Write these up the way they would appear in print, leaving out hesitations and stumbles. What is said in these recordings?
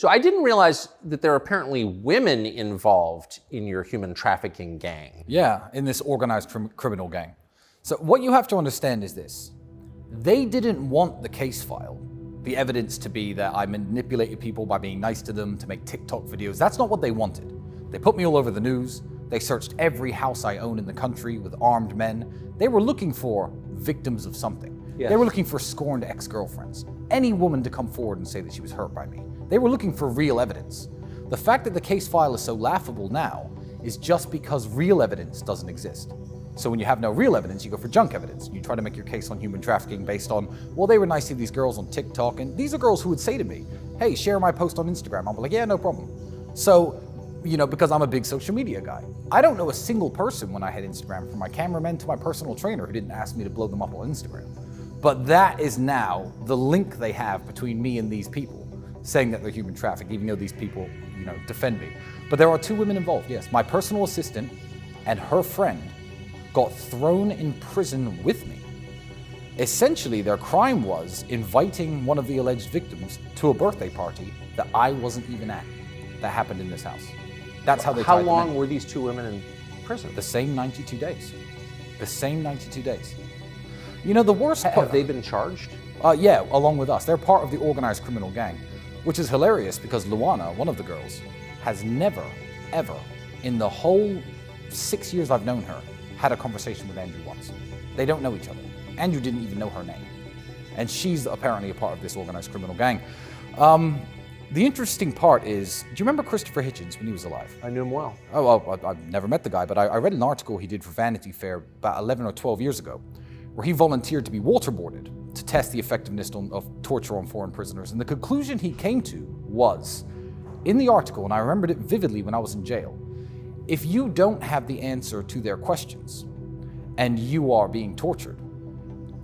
So I didn't realize that there are apparently women involved in your human trafficking gang. Yeah, in this organized criminal gang. So what you have to understand is this. They didn't want the case file, the evidence to be that I manipulated people by being nice to them, to make TikTok videos. That's not what they wanted. They put me all over the news. They searched every house I own in the country with armed men. They were looking for victims of something. Yes. They were looking for scorned ex-girlfriends. Any woman to come forward and say that she was hurt by me. They were looking for real evidence. The fact that the case file is so laughable now is just because real evidence doesn't exist. So when you have no real evidence, you go for junk evidence. You try to make your case on human trafficking based on, well, they were nice to these girls on TikTok, and these are girls who would say to me, hey, share my post on Instagram. I'll be like, yeah, no problem. So, because I'm a big social media guy. I don't know a single person when I had Instagram, from my cameraman to my personal trainer, who didn't ask me to blow them up on Instagram. But that is now the link they have between me and these people, saying that they're human trafficked, even though these people, defend me. But there are two women involved, yes. My personal assistant and her friend got thrown in prison with me. Essentially, their crime was inviting one of the alleged victims to a birthday party that I wasn't even at, that happened in this house. That's how they tied them in. How long were these two women in prison? The same 92 days. The same 92 days. The worst part... Have they been charged? Yeah, along with us. They're part of the organized criminal gang, which is hilarious because Luana, one of the girls, has never, ever, in the whole 6 years I've known her, had a conversation with Andrew once. They don't know each other. Andrew didn't even know her name. And she's apparently a part of this organized criminal gang. The interesting part is, do you remember Christopher Hitchens when he was alive? I knew him well. Oh, well, I've never met the guy, but I read an article he did for Vanity Fair about 11 or 12 years ago, where he volunteered to be waterboarded to test the effectiveness of torture on foreign prisoners. And the conclusion he came to was, in the article, and I remembered it vividly when I was in jail, if you don't have the answer to their questions and you are being tortured,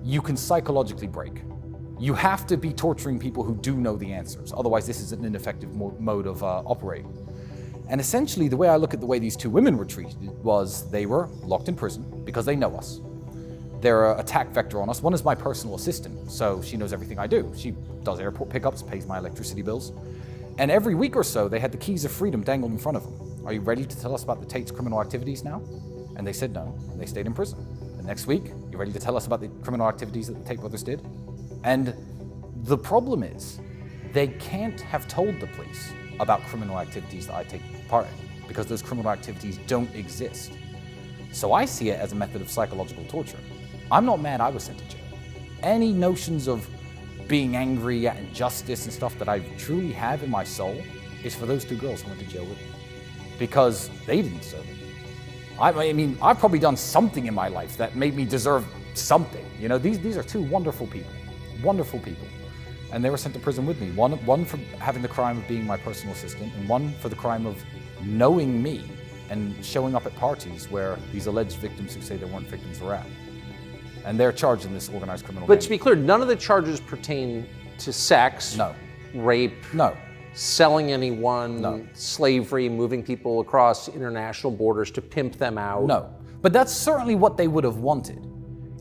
you can psychologically break. You have to be torturing people who do know the answers. Otherwise, this is an ineffective mode of operating. And essentially, the way I look at the way these two women were treated was they were locked in prison because they know us. They're an attack vector on us. One is my personal assistant, so she knows everything I do. She does airport pickups, pays my electricity bills. And every week or so, they had the keys of freedom dangled in front of them. Are you ready to tell us about the Tate's criminal activities now? And they said no, and they stayed in prison. The next week, you ready to tell us about the criminal activities that the Tate brothers did? And the problem is, they can't have told the police about criminal activities that I take part in, because those criminal activities don't exist. So I see it as a method of psychological torture. I'm not mad I was sent to jail. Any notions of being angry at injustice and stuff that I truly have in my soul is for those two girls who went to jail with me. Because they didn't deserve it. I mean, I've probably done something in my life that made me deserve something. These are two wonderful people. Wonderful people. And they were sent to prison with me. One for having the crime of being my personal assistant, and one for the crime of knowing me and showing up at parties where these alleged victims who say they weren't victims were at. And they're charged in this organized criminal gang. But to be clear, none of the charges pertain to sex, no, rape, no, selling anyone, no, slavery, moving people across international borders to pimp them out. No, but that's certainly what they would have wanted.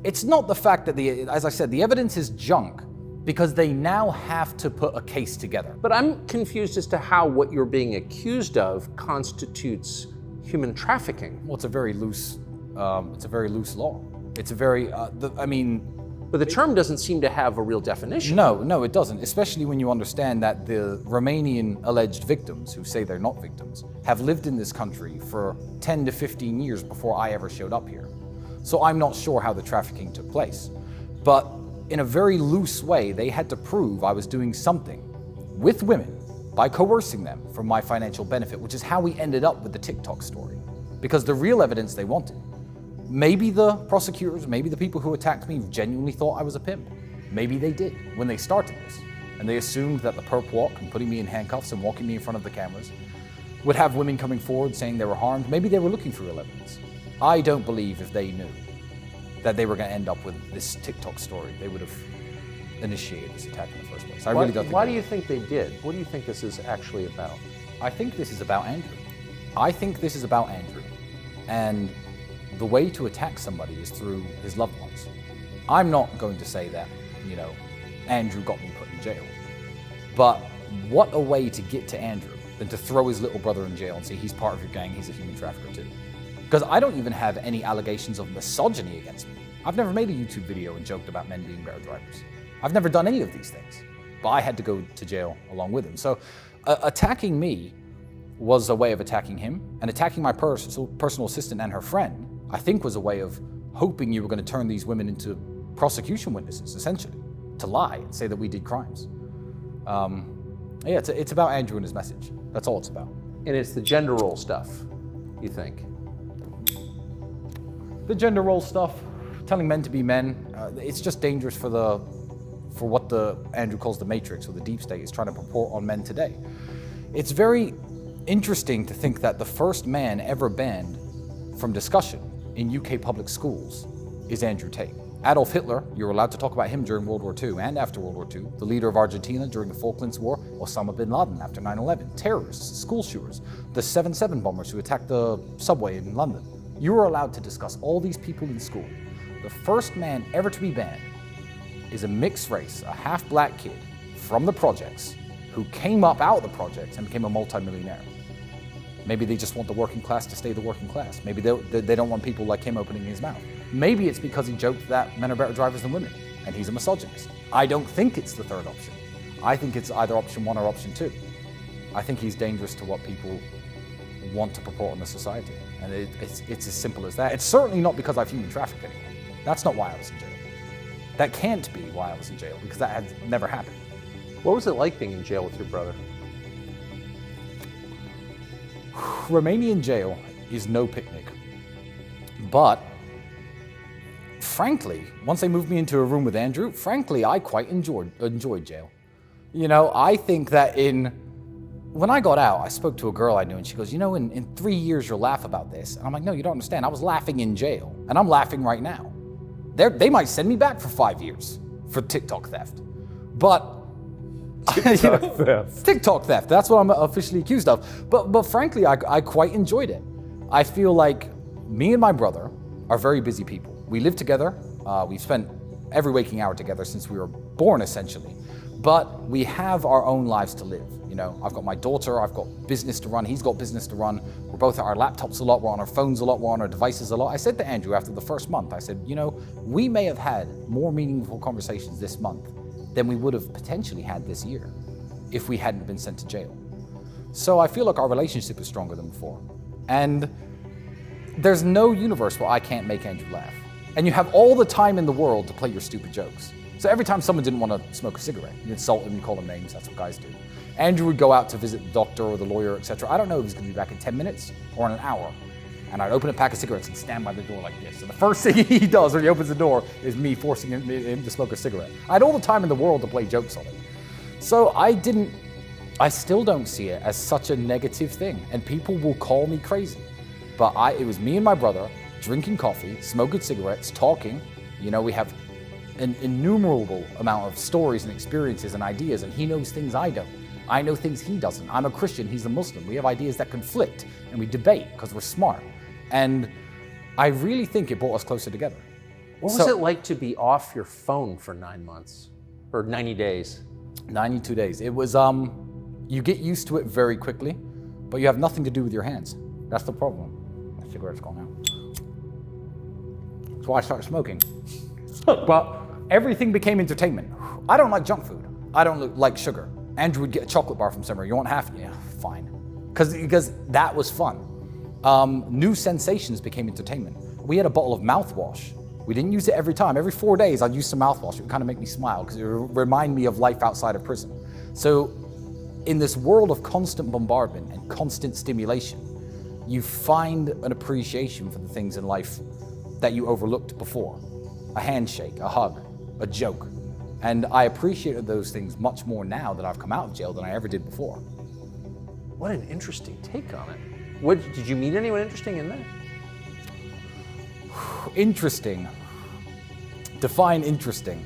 It's not the fact that, as I said, the evidence is junk because they now have to put a case together. But I'm confused as to how what you're being accused of constitutes human trafficking. Well, it's a very loose law. It's a very, But the term doesn't seem to have a real definition. No, it doesn't, especially when you understand that the Romanian alleged victims, who say they're not victims, have lived in this country for 10 to 15 years before I ever showed up here. So I'm not sure how the trafficking took place. But in a very loose way, they had to prove I was doing something with women by coercing them for my financial benefit, which is how we ended up with the TikTok story. Because the real evidence they wanted, maybe the prosecutors, maybe the people who attacked me genuinely thought I was a pimp. Maybe they did when they started this. And they assumed that the perp walk and putting me in handcuffs and walking me in front of the cameras would have women coming forward saying they were harmed. Maybe they were looking for real evidence. I don't believe if they knew that they were going to end up with this TikTok story, they would have initiated this attack in the first place. I really don't think. Why do you think they did? What do you think this is actually about? I think this is about Andrew. I think this is about Andrew. And the way to attack somebody is through his loved ones. I'm not going to say that, Andrew got me put in jail. But what a way to get to Andrew than to throw his little brother in jail and say he's part of your gang, he's a human trafficker too. Because I don't even have any allegations of misogyny against me. I've never made a YouTube video and joked about men being better drivers. I've never done any of these things, but I had to go to jail along with him. So attacking me was a way of attacking him, and attacking my personal assistant and her friend, I think, was a way of hoping you were going to turn these women into prosecution witnesses, essentially, to lie and say that we did crimes. Yeah, it's about Andrew and his message. That's all it's about. And it's the gender role stuff, you think? The gender role stuff, telling men to be men, it's just dangerous for what Andrew calls the Matrix, or the deep state is trying to purport on men today. It's very interesting to think that the first man ever banned from discussion in UK public schools is Andrew Tate. Adolf Hitler, you were allowed to talk about him during World War II and after World War II. The leader of Argentina during the Falklands War, Osama bin Laden after 9/11. Terrorists, school shooters, the 7/7 bombers who attacked the subway in London. You were allowed to discuss all these people in school. The first man ever to be banned is a mixed race, a half-black kid from the projects who came up out of the projects and became a multimillionaire. Maybe they just want the working class to stay the working class. Maybe they don't want people like him opening his mouth. Maybe it's because he joked that men are better drivers than women, and he's a misogynist. I don't think it's the third option. I think it's either option one or option two. I think he's dangerous to what people want to purport on the society. And it's as simple as that. It's certainly not because I've human trafficked anyone. That's not why I was in jail. That can't be why I was in jail, because that had never happened. What was it like being in jail with your brother? Romanian jail is no picnic. But frankly, once they moved me into a room with Andrew, frankly, I quite enjoyed jail. You know, I think that when I got out, I spoke to a girl I knew, and she goes, you know, in 3 years you'll laugh about this. And I'm like, no, you don't understand. I was laughing in jail, and I'm laughing right now. They might send me back for 5 years for TikTok theft. But TikTok theft, that's what I'm officially accused of. But frankly, I quite enjoyed it. I feel like me and my brother are very busy people. We live together. We've spent every waking hour together since we were born, essentially. But we have our own lives to live. You know, I've got my daughter, I've got business to run, he's got business to run. We're both at our laptops a lot, we're on our phones a lot, we're on our devices a lot. I said to Andrew after the first month, I said, you know, we may have had more meaningful conversations this month than we would have potentially had this year if we hadn't been sent to jail. So I feel like our relationship is stronger than before. And there's no universe where I can't make Andrew laugh. And you have all the time in the world to play your stupid jokes. So every time someone didn't want to smoke a cigarette, you insult them, you call them names, that's what guys do. Andrew would go out to visit the doctor or the lawyer, etc. I don't know if he's going to be back in 10 minutes or in an hour. And I'd open a pack of cigarettes and stand by the door like this. And the first thing he does when he opens the door is me forcing him to smoke a cigarette. I had all the time in the world to play jokes on it. So I still don't see it as such a negative thing. And people will call me crazy. But it was me and my brother drinking coffee, smoking cigarettes, talking. You know, we have an innumerable amount of stories and experiences and ideas, and he knows things I don't. I know things he doesn't. I'm a Christian, he's a Muslim. We have ideas that conflict, and we debate because we're smart. And I really think it brought us closer together. What was it like to be off your phone for 9 months or 90 days? 92 days. It was, you get used to it very quickly, but you have nothing to do with your hands. That's the problem. My cigarette's gone now. That's why I started smoking. But everything became entertainment. I don't like junk food. I don't like sugar. Andrew would get a chocolate bar from somewhere. You want half? Yeah, fine. Because that was fun. New sensations became entertainment. We had a bottle of mouthwash. We didn't use it every time. Every 4 days, I'd use some mouthwash. It would kind of make me smile because it would remind me of life outside of prison. So in this world of constant bombardment and constant stimulation, you find an appreciation for the things in life that you overlooked before. A handshake, a hug, a joke. And I appreciated those things much more now that I've come out of jail than I ever did before. What an interesting take on it. Did you meet anyone interesting in there? Interesting. Define interesting.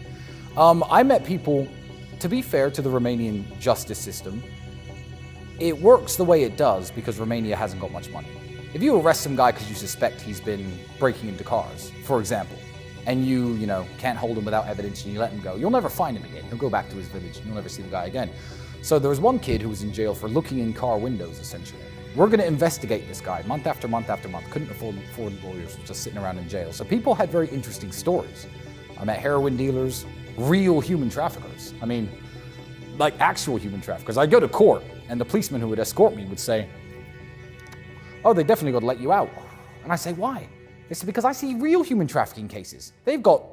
I met people, to be fair to the Romanian justice system, it works the way it does because Romania hasn't got much money. If you arrest some guy because you suspect he's been breaking into cars, for example, and you can't hold him without evidence and you let him go, you'll never find him again. He'll go back to his village and you'll never see the guy again. So there was one kid who was in jail for looking in car windows, essentially. We're going to investigate this guy month after month after month. Couldn't afford lawyers, was just sitting around in jail. So people had very interesting stories. I met heroin dealers, real human traffickers. I mean, like actual human traffickers. I'd go to court, and the policeman who would escort me would say, "Oh, they definitely got to let you out." And I say, "Why?" They said, "Because I see real human trafficking cases. They've got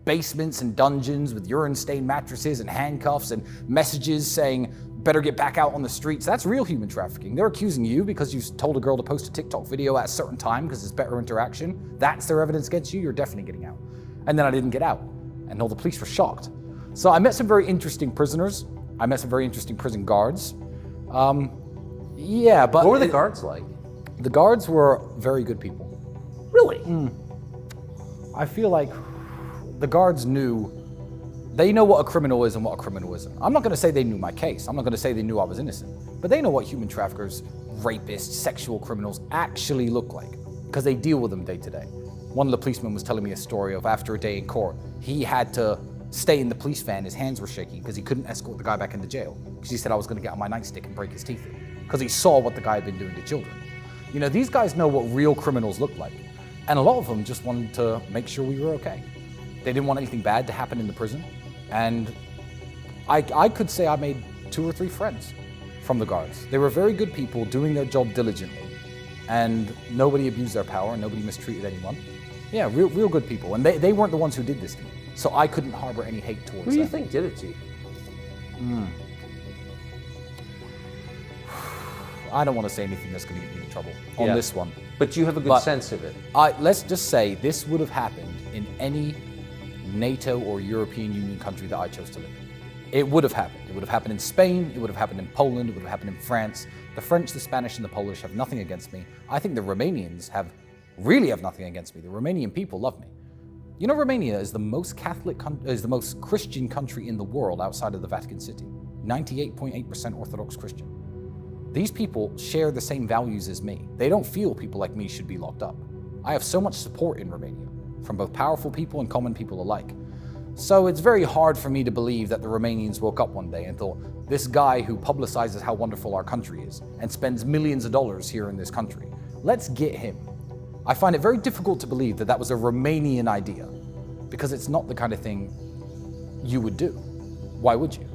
basements and dungeons with urine-stained mattresses and handcuffs and messages saying, 'Better get back out on the streets.' That's real human trafficking. They're accusing you because you told a girl to post a TikTok video at a certain time because it's better interaction. That's their evidence against you. You're definitely getting out." And then I didn't get out. And all the police were shocked. So I met some very interesting prisoners. I met some very interesting prison guards. Yeah, but... What were the guards like? The guards were very good people. Really? I feel like the guards knew, they know what a criminal is and what a criminal isn't. I'm not going to say they knew my case. I'm not going to say they knew I was innocent. But they know what human traffickers, rapists, sexual criminals actually look like because they deal with them day to day. One of the policemen was telling me a story of after a day in court, he had to stay in the police van, his hands were shaking because he couldn't escort the guy back into jail because he said I was going to get on my nightstick and break his teeth because he saw what the guy had been doing to children. You know, these guys know what real criminals look like. And a lot of them just wanted to make sure we were okay. They didn't want anything bad to happen in the prison. And I could say I made 2 or 3 friends from the guards. They were very good people doing their job diligently. And nobody abused their power, nobody mistreated anyone. Yeah, real good people. And they weren't the ones who did this to me. So I couldn't harbor any hate towards them. Who do you think did it to you? I don't want to say anything that's going to get me in trouble on this one. But you have a good sense of it. Let's just say this would have happened in any NATO or European Union country that I chose to live in. It would have happened. It would have happened in Spain, it would have happened in Poland, it would have happened in France. The French, the Spanish, and the Polish have nothing against me. I think the Romanians really have nothing against me. The Romanian people love me. You know, Romania is the most the most Christian country in the world outside of the Vatican City. 98.8% Orthodox Christian. These people share the same values as me. They don't feel people like me should be locked up. I have so much support in Romania, from both powerful people and common people alike. So it's very hard for me to believe that the Romanians woke up one day and thought, this guy who publicizes how wonderful our country is and spends millions of dollars here in this country, let's get him. I find it very difficult to believe that that was a Romanian idea, because it's not the kind of thing you would do. Why would you?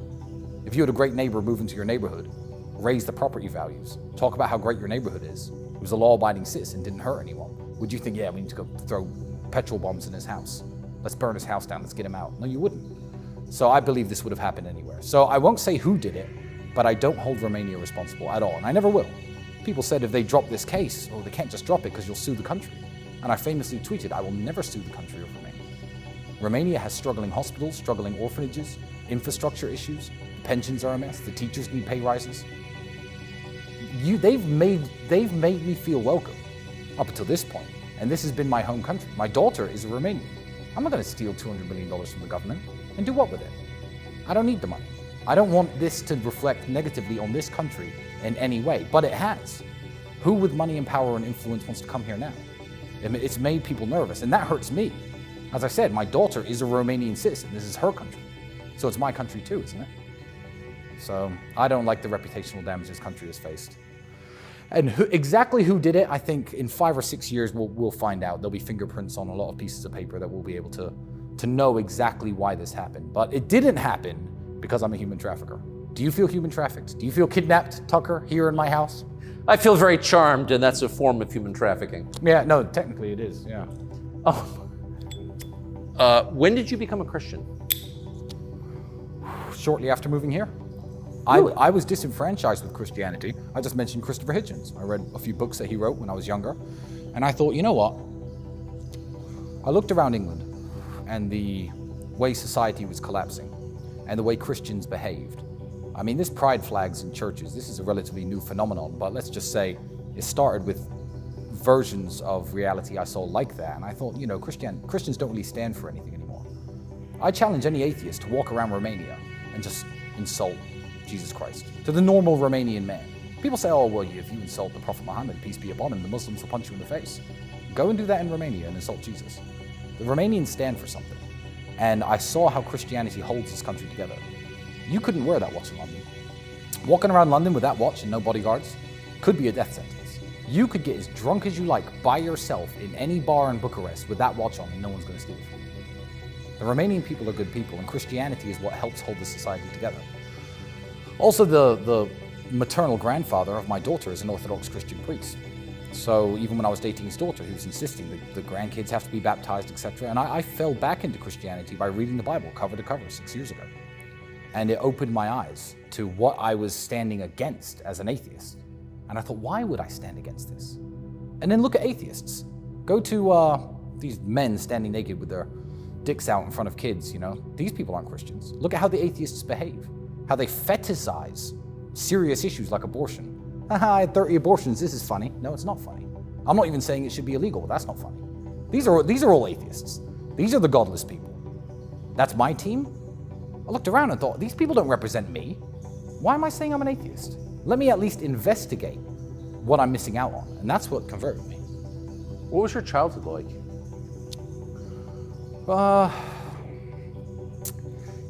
If you had a great neighbor move into your neighborhood, raise the property values, talk about how great your neighborhood is, he was a law-abiding citizen, didn't hurt anyone, would you think, yeah, we need to go throw petrol bombs in his house? Let's burn his house down, let's get him out. No, you wouldn't. So I believe this would have happened anywhere. So I won't say who did it, but I don't hold Romania responsible at all, and I never will. People said if they drop this case, oh, they can't just drop it because you'll sue the country. And I famously tweeted, I will never sue the country of Romania. Romania has struggling hospitals, struggling orphanages, infrastructure issues, pensions are a mess, the teachers need pay rises. They've made me feel welcome up until this point, and this has been my home country. My daughter is a Romanian. I'm not going to steal $200 million from the government and do what with it? I don't need the money. I don't want this to reflect negatively on this country in any way, but it has. Who with money and power and influence wants to come here now? It's made people nervous, and that hurts me. As I said, my daughter is a Romanian citizen. This is her country. So it's my country too, isn't it? So I don't like the reputational damage this country has faced. And exactly who did it, I think in 5 or 6 years we'll find out. There'll be fingerprints on a lot of pieces of paper that we'll be able to know exactly why this happened. But it didn't happen because I'm a human trafficker. Do you feel human trafficked? Do you feel kidnapped, Tucker, here in my house? I feel very charmed, and that's a form of human trafficking. Yeah, no, technically it is, yeah. Oh. When did you become a Christian? Shortly after moving here. Really? I was disenfranchised with Christianity. I just mentioned Christopher Hitchens. I read a few books that he wrote when I was younger, and I thought, you know what? I looked around England and the way society was collapsing and the way Christians behaved. I mean, there's pride flags in churches. This is a relatively new phenomenon, but let's just say it started with versions of reality I saw like that, and I thought, you know, Christians don't really stand for anything anymore. I challenge any atheist to walk around Romania and just insult Jesus Christ to the normal Romanian man. People say, oh, well, if you insult the Prophet Muhammad, peace be upon him, the Muslims will punch you in the face. Go and do that in Romania and insult Jesus. The Romanians stand for something. And I saw how Christianity holds this country together. You couldn't wear that watching on me. Walking around London with that watch and no bodyguards could be a death sentence. You could get as drunk as you like by yourself in any bar in Bucharest with that watch on and no one's going to steal it from you. The Romanian people are good people, and Christianity is what helps hold the society together. Also, the maternal grandfather of my daughter is an Orthodox Christian priest. So even when I was dating his daughter, he was insisting that the grandkids have to be baptized, etc. And I fell back into Christianity by reading the Bible cover to cover 6 years ago. And it opened my eyes to what I was standing against as an atheist. And I thought, why would I stand against this? And then look at atheists. Go to these men standing naked with their dicks out in front of kids, you know. These people aren't Christians. Look at how the atheists behave, how they fetishize serious issues like abortion. Haha, I had 30 abortions, this is funny. No, it's not funny. I'm not even saying it should be illegal, that's not funny. These are all atheists. These are the godless people. That's my team? I looked around and thought, these people don't represent me. Why am I saying I'm an atheist? Let me at least investigate what I'm missing out on. And that's what converted me. What was your childhood like?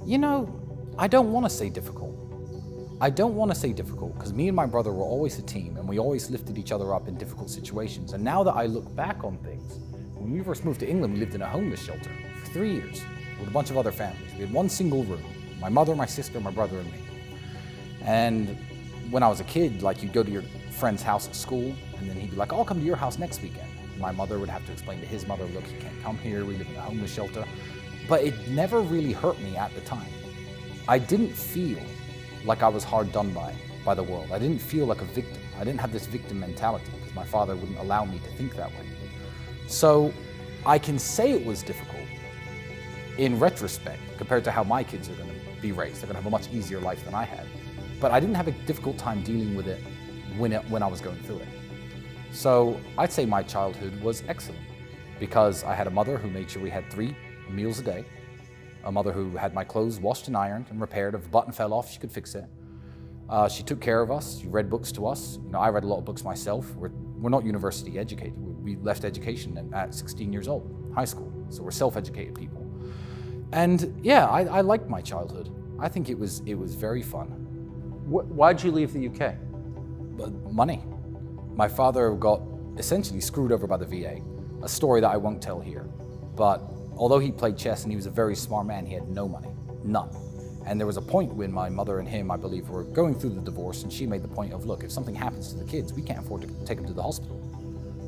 You know, I don't want to say difficult. I don't want to say difficult because me and my brother were always a team and we always lifted each other up in difficult situations. And now that I look back on things, when we first moved to England, we lived in a homeless shelter for 3 years with a bunch of other families. We had one single room, my mother, my sister, my brother, and me. And when I was a kid, like you'd go to your friend's house at school and then he'd be like, I'll come to your house next weekend. My mother would have to explain to his mother, look, you can't come here, we live in a homeless shelter. But it never really hurt me at the time. I didn't feel like I was hard done by the world. I didn't feel like a victim. I didn't have this victim mentality because my father wouldn't allow me to think that way. So I can say it was difficult in retrospect compared to how my kids are going to be raised. They're going to have a much easier life than I had. But I didn't have a difficult time dealing with it when I was going through it. So I'd say my childhood was excellent because I had a mother who made sure we had 3 meals a day, a mother who had my clothes washed and ironed and repaired. If a button fell off, she could fix it. She took care of us. She read books to us. You know, I read a lot of books myself. We're not university educated. We left education at 16 years old, high school. So we're self-educated people. And yeah, I liked my childhood. I think it was very fun. Why'd you leave the UK? Money. My father got essentially screwed over by the VA, a story that I won't tell here. But although he played chess and he was a very smart man, he had no money, none. And there was a point when my mother and him, I believe, were going through the divorce and she made the point of, look, if something happens to the kids, we can't afford to take them to the hospital.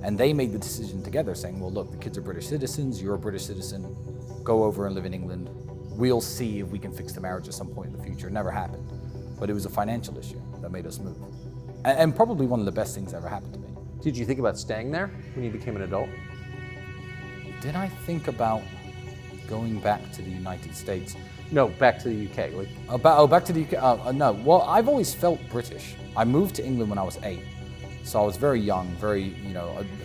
And they made the decision together saying, well, look, the kids are British citizens, you're a British citizen, go over and live in England. We'll see if we can fix the marriage at some point in the future. It never happened. But it was a financial issue that made us move. And probably one of the best things that ever happened to me. Did you think about staying there when you became an adult? Did I think about going back to the United States? No, back to the UK. Back to the UK? No. Well, I've always felt British. I moved to England when I was 8. So I was very young,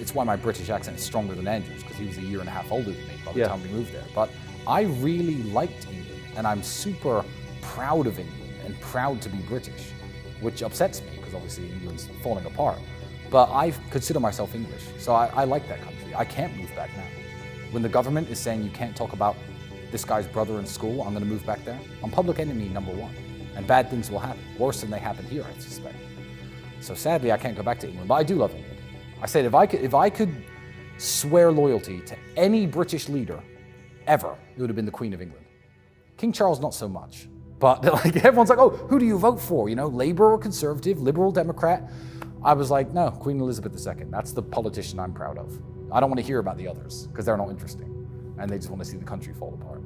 it's why my British accent is stronger than Andrew's, because he was a year and a half older than me by the time we moved there. But I really liked England, and I'm super proud of England and proud to be British, which upsets me, because obviously England's falling apart. But I consider myself English, so I like that country. I can't move back now. When the government is saying you can't talk about this guy's brother in school, I'm going to move back there. I'm public enemy #1, and bad things will happen, worse than they happen here, I suspect. So sadly, I can't go back to England, but I do love England. I said if I could swear loyalty to any British leader ever, it would have been the Queen of England. King Charles, not so much. But like everyone's like, oh, who do you vote for? You know, Labour or Conservative, Liberal, Democrat? I was like, no, Queen Elizabeth II. That's the politician I'm proud of. I don't want to hear about the others because they're not interesting. And they just want to see the country fall apart.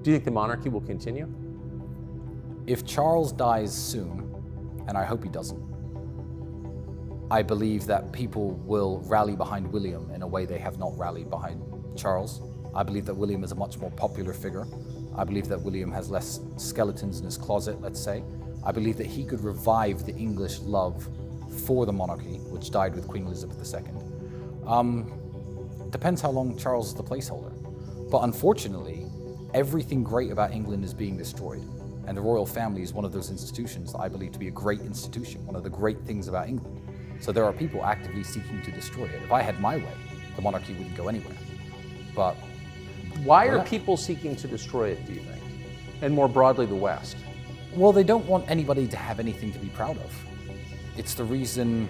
Do you think the monarchy will continue? If Charles dies soon, and I hope he doesn't, I believe that people will rally behind William in a way they have not rallied behind Charles. I believe that William is a much more popular figure. I believe that William has less skeletons in his closet, let's say. I believe that he could revive the English love for the monarchy, which died with Queen Elizabeth II. Depends how long Charles is the placeholder. But unfortunately, everything great about England is being destroyed. And the royal family is one of those institutions that I believe to be a great institution, one of the great things about England. So there are people actively seeking to destroy it. If I had my way, the monarchy wouldn't go anywhere. But why are people seeking to destroy it, do you think? And more broadly, the West? Well, they don't want anybody to have anything to be proud of. It's the reason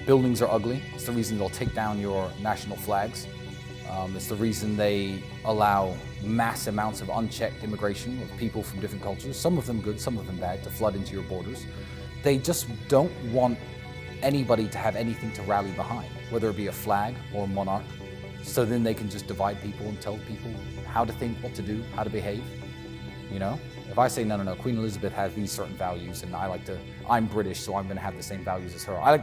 buildings are ugly. It's the reason they'll take down your national flags. It's the reason they allow mass amounts of unchecked immigration of people from different cultures, some of them good, some of them bad, to flood into your borders. They just don't want anybody to have anything to rally behind, whether it be a flag or a monarch. So then they can just divide people and tell people how to think, what to do, how to behave. You know? If I say, no, Queen Elizabeth has these certain values and I'm British, so I'm gonna have the same values as her. I'll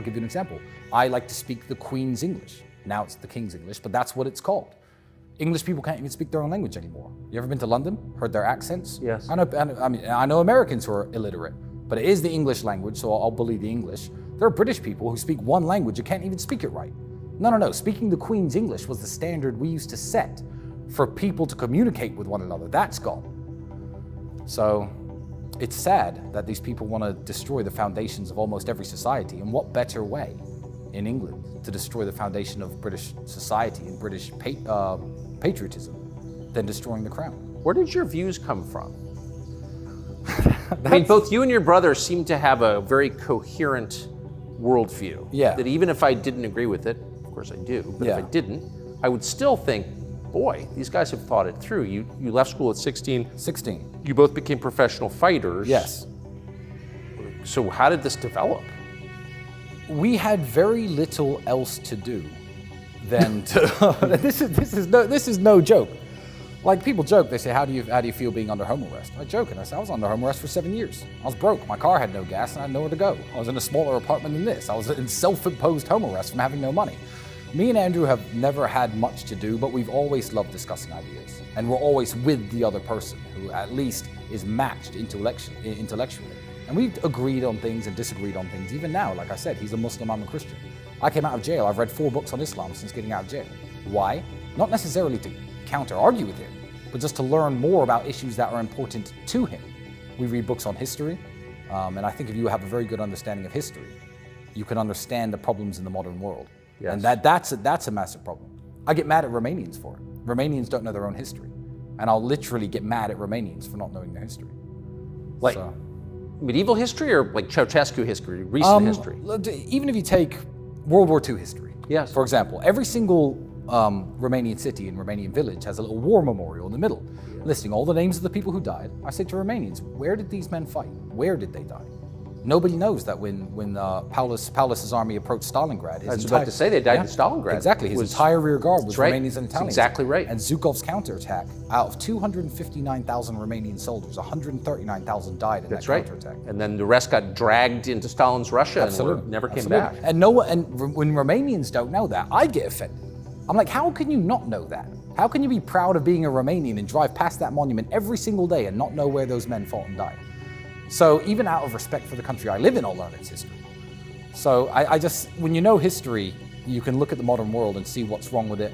give you an example. I like to speak the Queen's English. Now it's the King's English, but that's what it's called. English people can't even speak their own language anymore. You ever been to London? Heard their accents? Yes. I know Americans who are illiterate, but it is the English language, so I'll believe the English. There are British people who speak one language and can't even speak it right. No. Speaking the Queen's English was the standard we used to set for people to communicate with one another. That's gone. So it's sad that these people want to destroy the foundations of almost every society. And what better way in England to destroy the foundation of British society and British patriotism than destroying the crown? Where did your views come from? I mean, both you and your brother seem to have a very coherent worldview. Yeah. That even if I didn't agree with it, of course I do, but if I didn't, I would still think, boy, these guys have thought it through. You left school at 16. 16. You both became professional fighters. Yes. So how did this develop? We had very little else to do than to. This is no joke. Like, people joke, they say, how do you feel being under home arrest? I joke and I say, I was under home arrest for 7 years. I was broke, my car had no gas and I had nowhere to go. I was in a smaller apartment than this. I was in self-imposed home arrest from having no money. Me and Andrew have never had much to do, but we've always loved discussing ideas. And we're always with the other person who at least is matched intellectually. And we've agreed on things and disagreed on things. Even now, like I said, he's a Muslim, I'm a Christian. I came out of jail, I've read 4 books on Islam since getting out of jail. Why? Not necessarily to counter-argue with him, but just to learn more about issues that are important to him. We read books on history, and I think if you have a very good understanding of history, you can understand the problems in the modern world. Yes. And that's a massive problem. I get mad at Romanians for it. Romanians don't know their own history. And I'll literally get mad at Romanians for not knowing their history. Like medieval history or like Ceausescu history, recent history? Even if you take World War II history. Yes. For example, every single Romanian city and Romanian village has a little war memorial in the middle, listing all the names of the people who died. I say to Romanians, where did these men fight? Where did they die? Nobody knows that when Paulus's army approached Stalingrad, I was about to say they died in Stalingrad. Exactly, his entire rear guard was Romanians and Italians. That's exactly right. And Zhukov's counterattack, out of 259,000 Romanian soldiers, 139,000 died in that counterattack. And then the rest got dragged into Stalin's Russia and never came back. And when Romanians don't know that, I get offended. I'm like, how can you not know that? How can you be proud of being a Romanian and drive past that monument every single day and not know where those men fought and died? So even out of respect for the country I live in, I'll learn its history. So I just, when you know history, you can look at the modern world and see what's wrong with it,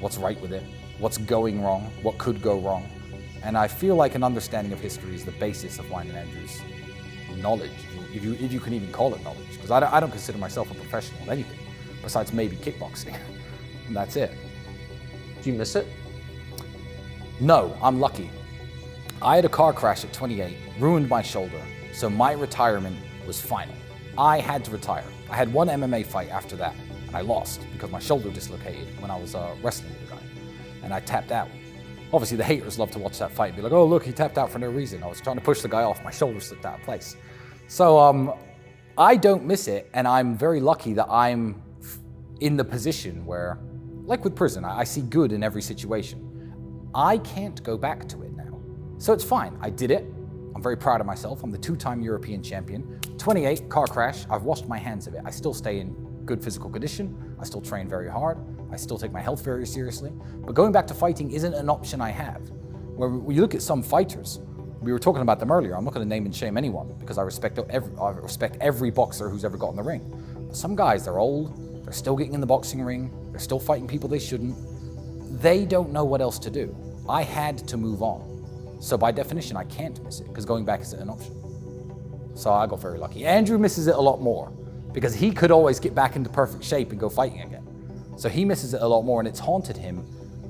what's right with it, what's going wrong, what could go wrong. And I feel like an understanding of history is the basis of mine and Andrew's knowledge, if you can even call it knowledge. Because I don't consider myself a professional at anything, besides maybe kickboxing. And that's it. Do you miss it? No, I'm lucky. I had a car crash at 28, ruined my shoulder, so my retirement was final. I had to retire. I had one MMA fight after that, and I lost because my shoulder dislocated when I was wrestling with a guy, and I tapped out. Obviously, the haters love to watch that fight and be like, oh, look, he tapped out for no reason. I was trying to push the guy off, my shoulder slipped out of place. So I don't miss it, and I'm very lucky that I'm in the position where, like with prison, I see good in every situation. I can't go back to it now. So it's fine, I did it. I'm very proud of myself. I'm the 2-time European champion. 28, car crash, I've washed my hands of it. I still stay in good physical condition. I still train very hard. I still take my health very seriously. But going back to fighting isn't an option I have. When you look at some fighters, we were talking about them earlier, I'm not gonna name and shame anyone because I respect every boxer who's ever got in the ring. But some guys, they're old, they're still getting in the boxing ring, they're still fighting people they shouldn't. They don't know what else to do. I had to move on. So by definition, I can't miss it because going back isn't an option. So I got very lucky. Andrew misses it a lot more because he could always get back into perfect shape and go fighting again. So he misses it a lot more, and it's haunted him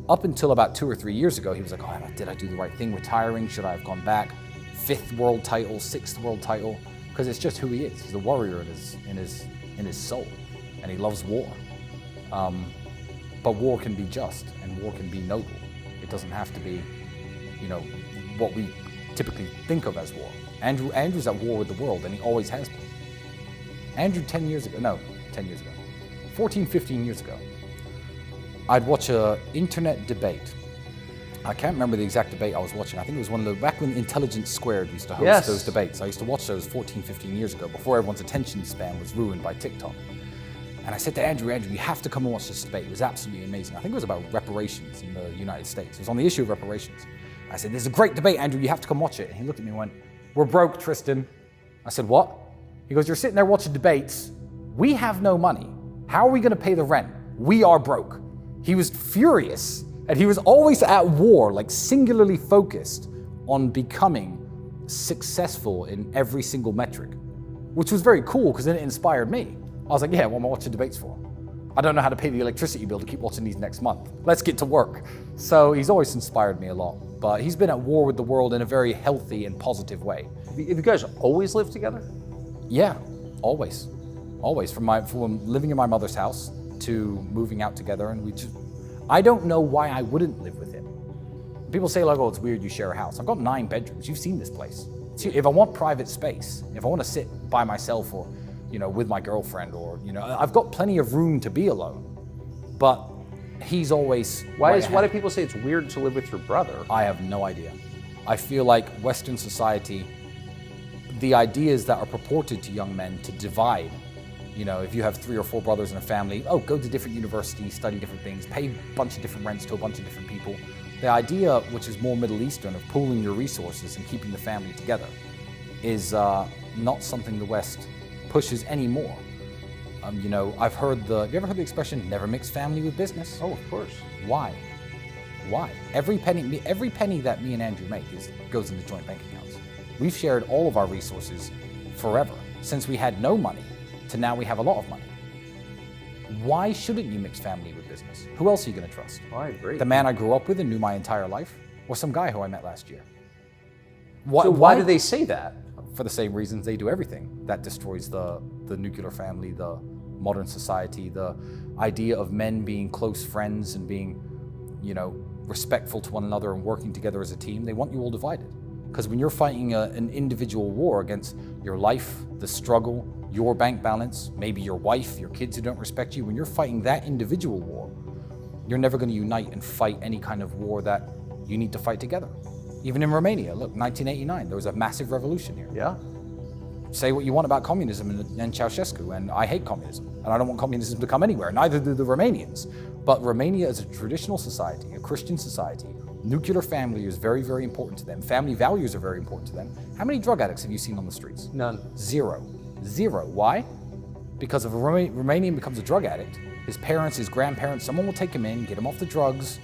up until about 2 or 3 years ago, he was like, oh, did I do the right thing retiring? Should I have gone back? 5th world title, 6th world title, because it's just who he is. He's a warrior in his soul, and he loves war. But war can be just, and war can be noble. It doesn't have to be, what we typically think of as war. Andrew's at war with the world, and he always has been. Andrew 14, 15 years ago, I'd watch an internet debate. I can't remember the exact debate I was watching. I think it was one of the, back when Intelligence Squared used to host those debates. I used to watch those 14, 15 years ago, before everyone's attention span was ruined by TikTok. And I said to Andrew, you have to come and watch this debate. It was absolutely amazing. I think it was about reparations in the United States. It was on the issue of reparations. I said, this is a great debate, Andrew, you have to come watch it. And he looked at me and went, we're broke, Tristan. I said, what? He goes, you're sitting there watching debates. We have no money. How are we gonna pay the rent? We are broke. He was furious, and he was always at war, like singularly focused on becoming successful in every single metric, which was very cool because then it inspired me. I was like, yeah, what am I watching debates for? I don't know how to pay the electricity bill to keep watching these next month. Let's get to work. So he's always inspired me a lot, but he's been at war with the world in a very healthy and positive way. Have you guys always lived together? Yeah, always. Always. From living in my mother's house to moving out together, and I don't know why I wouldn't live with him. People say like, oh, it's weird you share a house. I've got 9 bedrooms. You've seen this place. If I want private space, if I want to sit by myself or with my girlfriend, or I've got plenty of room to be alone. But he's always why do people say it's weird to live with your brother? I have no idea. I feel like Western society, the ideas that are purported to young men to divide, if you have 3 or 4 brothers in a family, go to different universities, study different things, pay a bunch of different rents to a bunch of different people. The idea, which is more Middle Eastern, of pooling your resources and keeping the family together, is not something the West pushes anymore. I've heard have you ever heard the expression, never mix family with business? Oh, of course. Why? Every penny that me and Andrew make goes into joint bank accounts. We've shared all of our resources forever, since we had no money to now we have a lot of money. Why shouldn't you mix family with business? Who else are you going to trust? Oh, I agree. The man I grew up with and knew my entire life, or some guy who I met last year? Why do they say that? For the same reasons they do everything. That destroys the nuclear family, the modern society, the idea of men being close friends and being, respectful to one another and working together as a team. They want you all divided. Because when you're fighting an individual war against your life, the struggle, your bank balance, maybe your wife, your kids who don't respect you, when you're fighting that individual war, you're never going to unite and fight any kind of war that you need to fight together. Even in Romania, look, 1989, there was a massive revolution here. Yeah. Say what you want about communism and Ceausescu, and I hate communism, and I don't want communism to come anywhere, neither do the Romanians. But Romania is a traditional society, a Christian society. Nuclear family is very, very important to them. Family values are very important to them. How many drug addicts have you seen on the streets? None. Zero. Why? Because if a Romanian becomes a drug addict, his parents, his grandparents, someone will take him in, get him off the drugs.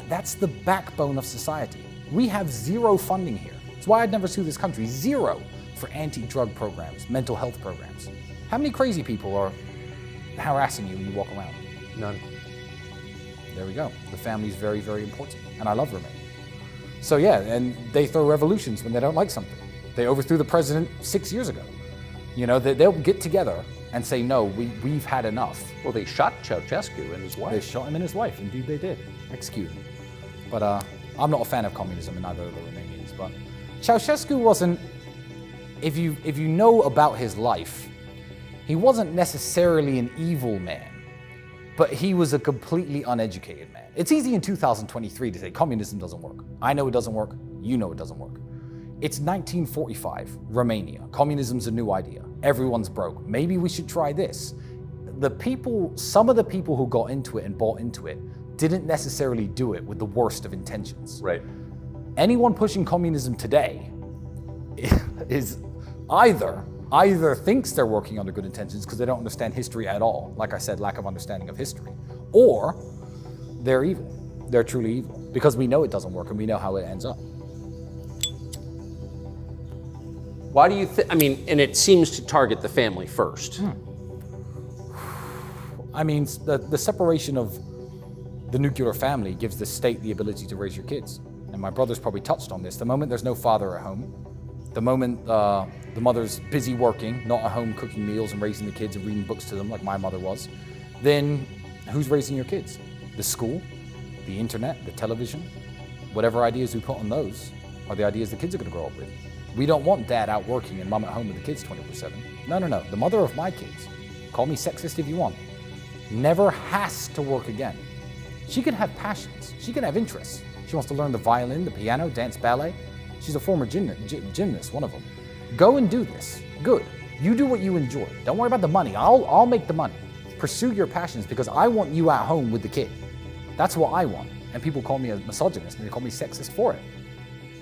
That's the backbone of society. We have zero funding here. That's why I'd never sue this country. Zero for anti-drug programs, mental health programs. How many crazy people are harassing you when you walk around? None. There we go. The family's very, very important. And I love Romania. So yeah, and they throw revolutions when they don't like something. They overthrew the president 6 years ago. They'll get together and say, no, we've had enough. Well, they shot Ceausescu and his wife. They shot him and his wife. Indeed they did. Executed him. But I'm not a fan of communism, and neither are the Romanians. But Ceausescu wasn't, if you know about his life, he wasn't necessarily an evil man, but he was a completely uneducated man. It's easy in 2023 to say communism doesn't work. I know it doesn't work. You know it doesn't work. It's 1945, Romania. Communism's a new idea. Everyone's broke. Maybe we should try this. Some of the people who got into it and bought into it didn't necessarily do it with the worst of intentions. Right. Anyone pushing communism today is either thinks they're working under good intentions because they don't understand history at all. Like I said, lack of understanding of history. Or they're evil. They're truly evil because we know it doesn't work and we know how it ends up. Why do you think, and it seems to target the family first. The separation of The nuclear family gives the state the ability to raise your kids. And my brother's probably touched on this. The moment there's no father at home, the moment the mother's busy working, not at home cooking meals and raising the kids and reading books to them like my mother was, then who's raising your kids? The school, the internet, the television, whatever ideas we put on those are the ideas the kids are going to grow up with. We don't want dad out working and mom at home with the kids 24/7. No. The mother of my kids, call me sexist if you want, never has to work again. She can have passions. She can have interests. She wants to learn the violin, the piano, dance, ballet. She's a former gymnast, one of them. Go and do this. Good. You do what you enjoy. Don't worry about the money. I'll make the money. Pursue your passions because I want you at home with the kid. That's what I want. And people call me a misogynist and they call me sexist for it.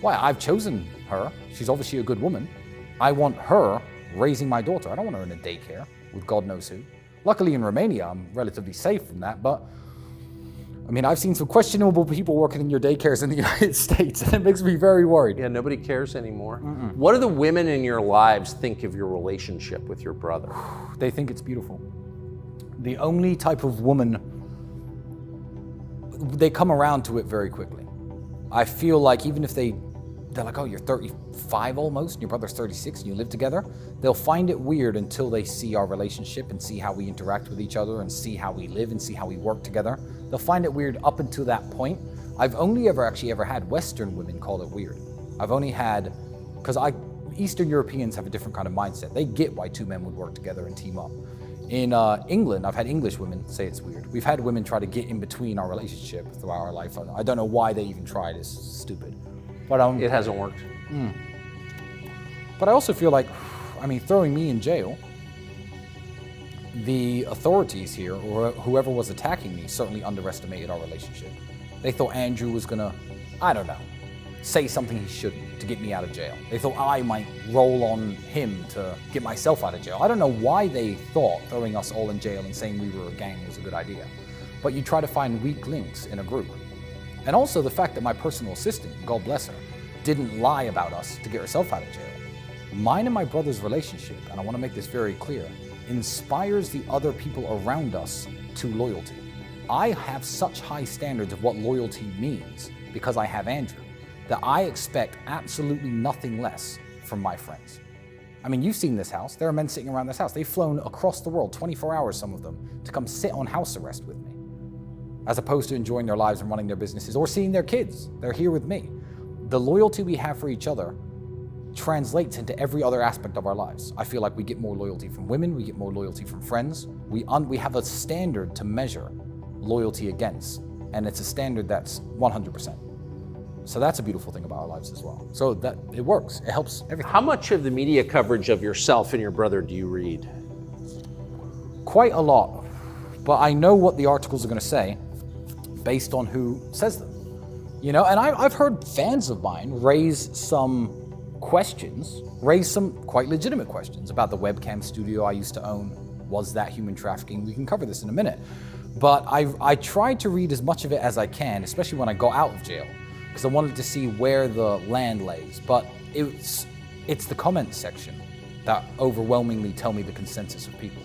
Why? I've chosen her. She's obviously a good woman. I want her raising my daughter. I don't want her in a daycare with God knows who. Luckily in Romania, I'm relatively safe from that, but I mean, I've seen some questionable people working in your daycares in the United States, and it makes me very worried. Yeah, nobody cares anymore. What do the women in your lives think of your relationship with your brother? They think it's beautiful. The only type of woman, they come around to it very quickly. I feel like even if they're like, oh, you're 35 almost, and your brother's 36, and you live together, they'll find it weird until they see our relationship and see how we interact with each other and see how we live and see how we work together. They'll find it weird up until that point. I've only ever had Western women call it weird. I've only had, because Eastern Europeans have a different kind of mindset. They get why two men would work together and team up. In England, I've had English women say it's weird. We've had women try to get in between our relationship throughout our life. I don't know why they even tried. It's stupid. But it hasn't worked. But I also feel like, I mean, throwing me in jail, the authorities here, or whoever was attacking me, certainly underestimated our relationship. They thought Andrew was gonna, I don't know, say something he shouldn't to get me out of jail. They thought I might roll on him to get myself out of jail. I don't know why they thought throwing us all in jail and saying we were a gang was a good idea. But you try to find weak links in a group. And also the fact that my personal assistant, God bless her, didn't lie about us to get herself out of jail. Mine and my brother's relationship, and I want to make this very clear, inspires the other people around us to loyalty. I have such high standards of what loyalty means because I have Andrew, that I expect absolutely nothing less from my friends. I mean, you've seen this house. There are men sitting around this house. They've flown across the world, 24 hours, some of them, to come sit on house arrest with me, as opposed to enjoying their lives and running their businesses or seeing their kids. They're here with me. The loyalty we have for each other translates into every other aspect of our lives. I feel like we get more loyalty from women, we get more loyalty from friends. We have a standard to measure loyalty against, and it's a standard that's 100%. So that's a beautiful thing about our lives as well. So that it works, it helps everything. How much of the media coverage of yourself and your brother do you read? Quite a lot, but I know what the articles are gonna say based on who says them. You know, and I've heard fans of mine raise some quite legitimate questions about the webcam studio I used to own. Was that human trafficking? We can cover this in a minute. But I tried to read as much of it as I can, especially when I got out of jail, because I wanted to see where the land lays. But it's the comments section that overwhelmingly tell me the consensus of people.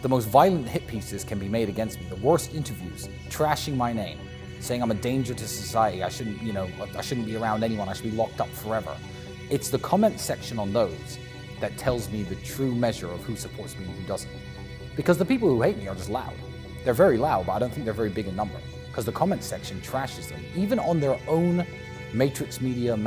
The most violent hit pieces can be made against me. The worst interviews, trashing my name, saying I'm a danger to society. I shouldn't be around anyone. I should be locked up forever. It's the comment section on those that tells me the true measure of who supports me and who doesn't. Because the people who hate me are just loud. They're very loud, but I don't think they're very big in number. Because the comment section trashes them, even on their own matrix media,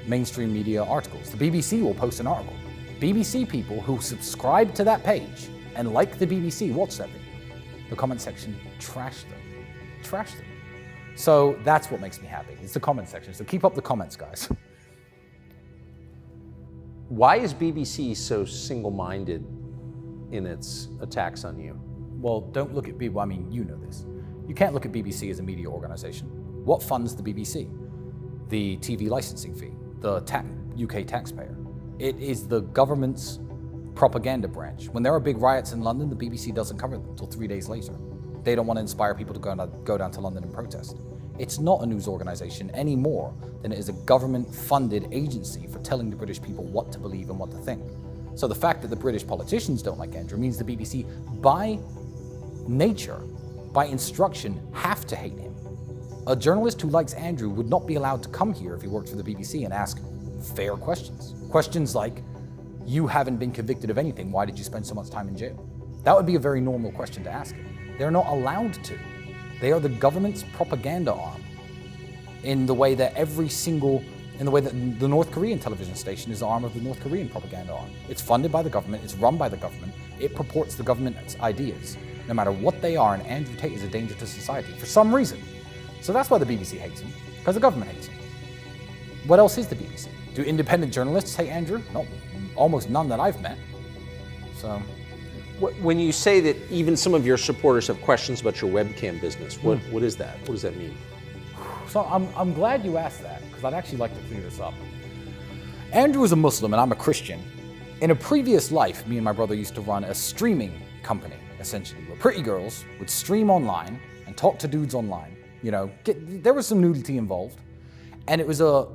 mainstream media articles. The BBC will post an article. BBC people who subscribe to that page and like the BBC watch that video. The comment section trash them. So that's what makes me happy. It's the comment section. So keep up the comments, guys. Why is BBC so single-minded in its attacks on you? Well, don't look at BBC. I mean, you know this. You can't look at BBC as a media organization. What funds the BBC? The TV licensing fee, the UK taxpayer. It is the government's propaganda branch. When there are big riots in London, the BBC doesn't cover them until 3 days later. They don't want to inspire people to go down to London and protest. It's not a news organization any more than it is a government-funded agency for telling the British people what to believe and what to think. So the fact that the British politicians don't like Andrew means the BBC, by nature, by instruction, have to hate him. A journalist who likes Andrew would not be allowed to come here if he worked for the BBC and ask fair questions. Questions like, you haven't been convicted of anything, why did you spend so much time in jail? That would be a very normal question to ask him. They're not allowed to. They are the government's propaganda arm in the way that the North Korean television station is the arm of the North Korean propaganda arm. It's funded by the government, it's run by the government, it purports the government's ideas, no matter what they are, and Andrew Tate is a danger to society for some reason. So that's why the BBC hates him, because the government hates him. What else is the BBC? Do independent journalists hate Andrew? No, almost none that I've met. So, when you say that even some of your supporters have questions about your webcam business, what is that? What does that mean? So I'm glad you asked that, because I'd actually like to clear this up. Andrew is a Muslim and I'm a Christian. In a previous life, me and my brother used to run a streaming company, essentially, where pretty girls would stream online and talk to dudes online. You know, there was some nudity involved. And it was a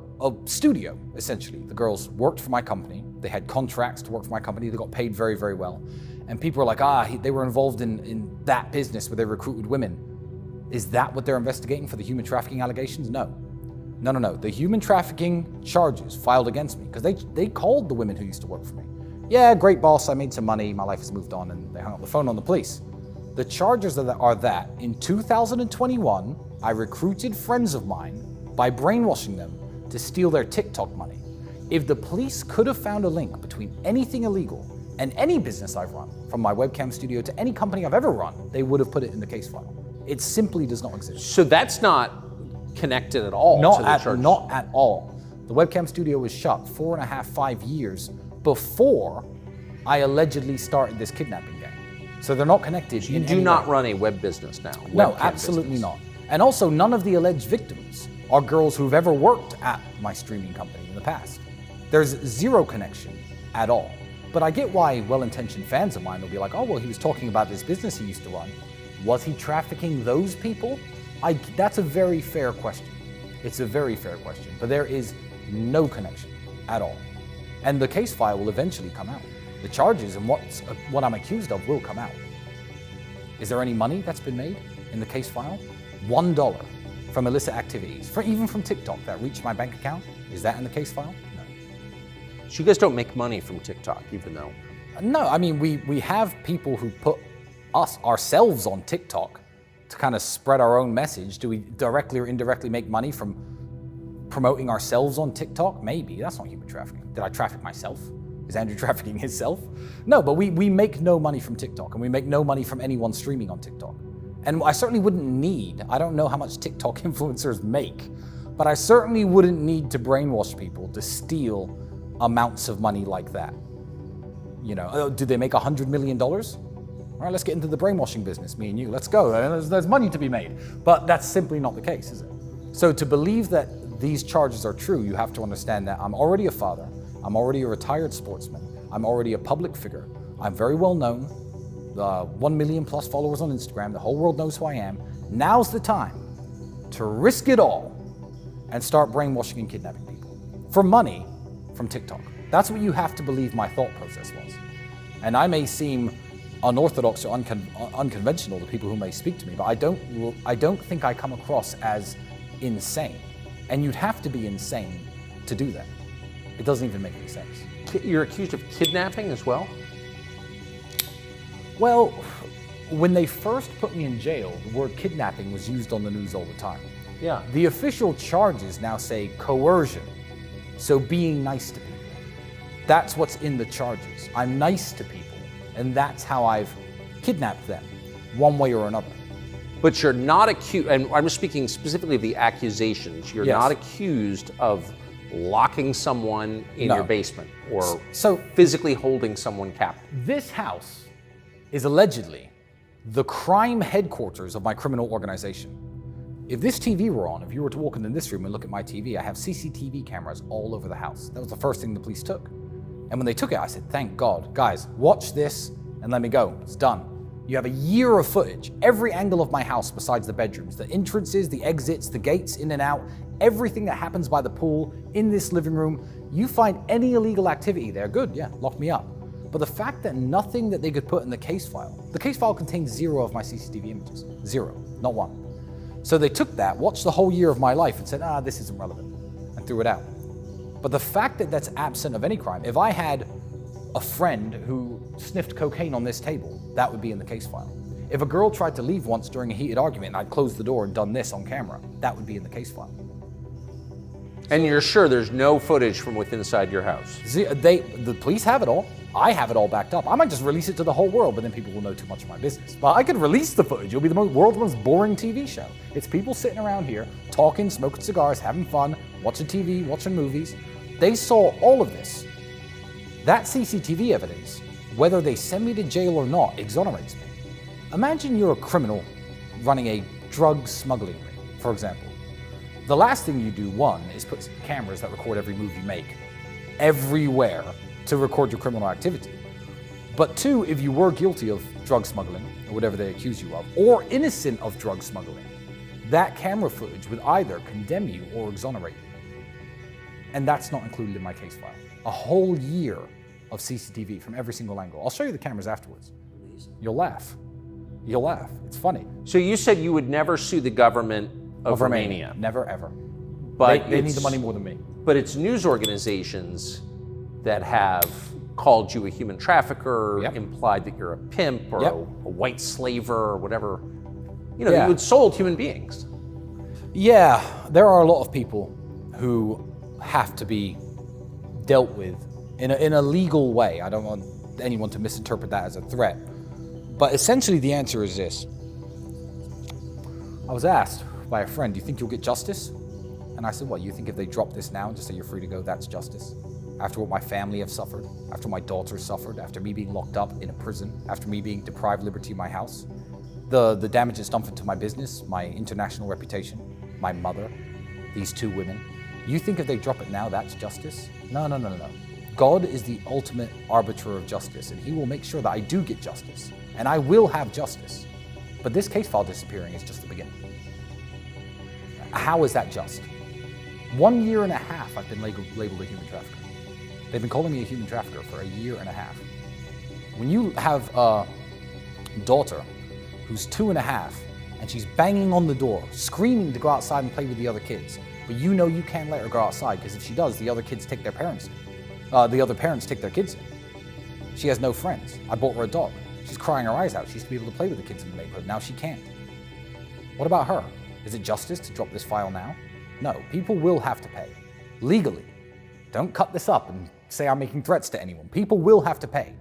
studio, essentially. The girls worked for my company. They had contracts to work for my company. They got paid very, very well. And people were like, they were involved in that business where they recruited women. Is that what they're investigating for the human trafficking allegations? No. No. The human trafficking charges filed against me, because they called the women who used to work for me. Yeah, great boss, I made some money, my life has moved on, and they hung up the phone on the police. The charges are that in 2021, I recruited friends of mine by brainwashing them to steal their TikTok money. If the police could have found a link between anything illegal and any business I've run, from my webcam studio to any company I've ever run, they would have put it in the case file. It simply does not exist. So that's not connected at all to the charges? Not at all. The webcam studio was shut 4.5, 5 years before I allegedly started this kidnapping gang. So they're not connected. You do not run a web business now? No, absolutely not. And also, none of the alleged victims are girls who've ever worked at my streaming company in the past. There's zero connection at all. But I get why well-intentioned fans of mine will be like, oh, well, he was talking about this business he used to run. Was he trafficking those people? That's a very fair question. It's a very fair question. But there is no connection at all. And the case file will eventually come out. The charges and what I'm accused of will come out. Is there any money that's been made in the case file? $1 from illicit activities, even from TikTok, that reached my bank account. Is that in the case file? No. So you guys don't make money from TikTok, even though? No, I mean, we have people who put ourselves on TikTok to kind of spread our own message. Do we directly or indirectly make money from promoting ourselves on TikTok? Maybe. That's not human trafficking. Did I traffic myself? Is Andrew trafficking himself? No, but we make no money from TikTok, and we make no money from anyone streaming on TikTok. And I certainly wouldn't need, I don't know how much TikTok influencers make, but I certainly wouldn't need to brainwash people to steal amounts of money like that. You know, do they make $100 million? All right, let's get into the brainwashing business, me and you. Let's go. There's money to be made. But that's simply not the case, is it? So to believe that these charges are true, you have to understand that I'm already a father. I'm already a retired sportsman. I'm already a public figure. I'm very well known. 1 million plus followers on Instagram. The whole world knows who I am. Now's the time to risk it all and start brainwashing and kidnapping people for money from TikTok. That's what you have to believe my thought process was. And I may seem unorthodox or unconventional to people who may speak to me, but I don't think I come across as insane. And you'd have to be insane to do that. It doesn't even make any sense. You're accused of kidnapping as well? Well, when they first put me in jail, the word kidnapping was used on the news all the time. Yeah. The official charges now say coercion, so being nice to people. That's what's in the charges. I'm nice to people, and that's how I've kidnapped them, one way or another. But you're not accused, and I'm speaking specifically of the accusations, you're Yes. not accused of locking someone in No. your basement or So physically holding someone captive. this house is allegedly the crime headquarters of my criminal organization. If this TV were on, if you were to walk into this room and look at my TV, I have CCTV cameras all over the house. That was the first thing the police took. And when they took it, I said, thank God. Guys, watch this and let me go. It's done. You have a year of footage, every angle of my house besides the bedrooms, the entrances, the exits, the gates in and out, everything that happens by the pool, in this living room. You find any illegal activity there, good, yeah, lock me up. But the fact that nothing that they could put in the case file contains 0 of my CCTV images. 0, not one. So they took that, watched the whole year of my life and said, this isn't relevant, and threw it out. But the fact that that's absent of any crime, if I had a friend who sniffed cocaine on this table, that would be in the case file. If a girl tried to leave once during a heated argument and I'd closed the door and done this on camera, that would be in the case file. And you're sure there's no footage from within inside your house? The police have it all. I have it all backed up. I might just release it to the whole world, but then people will know too much of my business. But I could release the footage. It'll be the world's most boring TV show. It's people sitting around here, talking, smoking cigars, having fun, watching TV, watching movies. They saw all of this. That CCTV evidence, whether they send me to jail or not, exonerates me. Imagine you're a criminal running a drug smuggling ring, for example. The last thing you do, one, is put cameras that record every move you make everywhere to record your criminal activity. But two, if you were guilty of drug smuggling, or whatever they accuse you of, or innocent of drug smuggling, that camera footage would either condemn you or exonerate you. And that's not included in my case file. A whole year of CCTV from every single angle. I'll show you the cameras afterwards. You'll laugh. You'll laugh. It's funny. So you said you would never sue the government of Romania. Never, ever. But they need the money more than me. But it's news organizations that have called you a human trafficker, implied that you're a pimp or a white slaver or whatever. You know, you had sold human beings. Yeah, there are a lot of people who have to be dealt with in a legal way. I don't want anyone to misinterpret that as a threat. But essentially the answer is this. I was asked by a friend, do you think you'll get justice? And I said, what, you think if they drop this now and just say you're free to go, that's justice? After what my family have suffered, after my daughter suffered, after me being locked up in a prison, after me being deprived of liberty in my house, the damage it's done to my business, my international reputation, my mother, these 2 women, you think if they drop it now, that's justice? No. God is the ultimate arbiter of justice, and he will make sure that I do get justice, and I will have justice. But this case file disappearing is just the beginning. How is that just? 1 year and a half I've been labeled a human trafficker. They've been calling me a human trafficker for a year and a half. When you have a daughter who's 2.5 and she's banging on the door, screaming to go outside and play with the other kids, but you know you can't let her go outside because if she does, the other kids take their parents in. The other parents take their kids in. She has no friends. I bought her a dog. She's crying her eyes out. She used to be able to play with the kids in the neighborhood. Now she can't. What about her? Is it justice to drop this file now? No, people will have to pay. Legally. Don't cut this up and say I'm making threats to anyone. People will have to pay.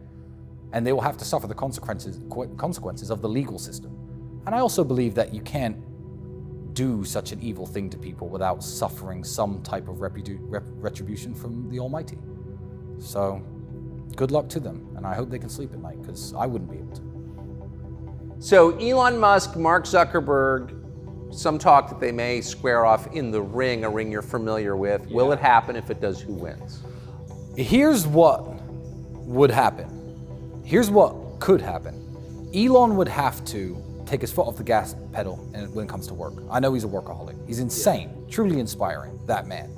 And they will have to suffer the consequences of the legal system. And I also believe that you can't do such an evil thing to people without suffering some type of retribution from the Almighty. So, good luck to them, and I hope they can sleep at night, because I wouldn't be able to. So Elon Musk, Mark Zuckerberg, some talk that they may square off in the ring, a ring you're familiar with. Will it happen? If it does, who wins? Here's what would happen. Here's what could happen. Elon would have to take his foot off the gas pedal when it comes to work. I know he's a workaholic. He's insane, truly inspiring, that man.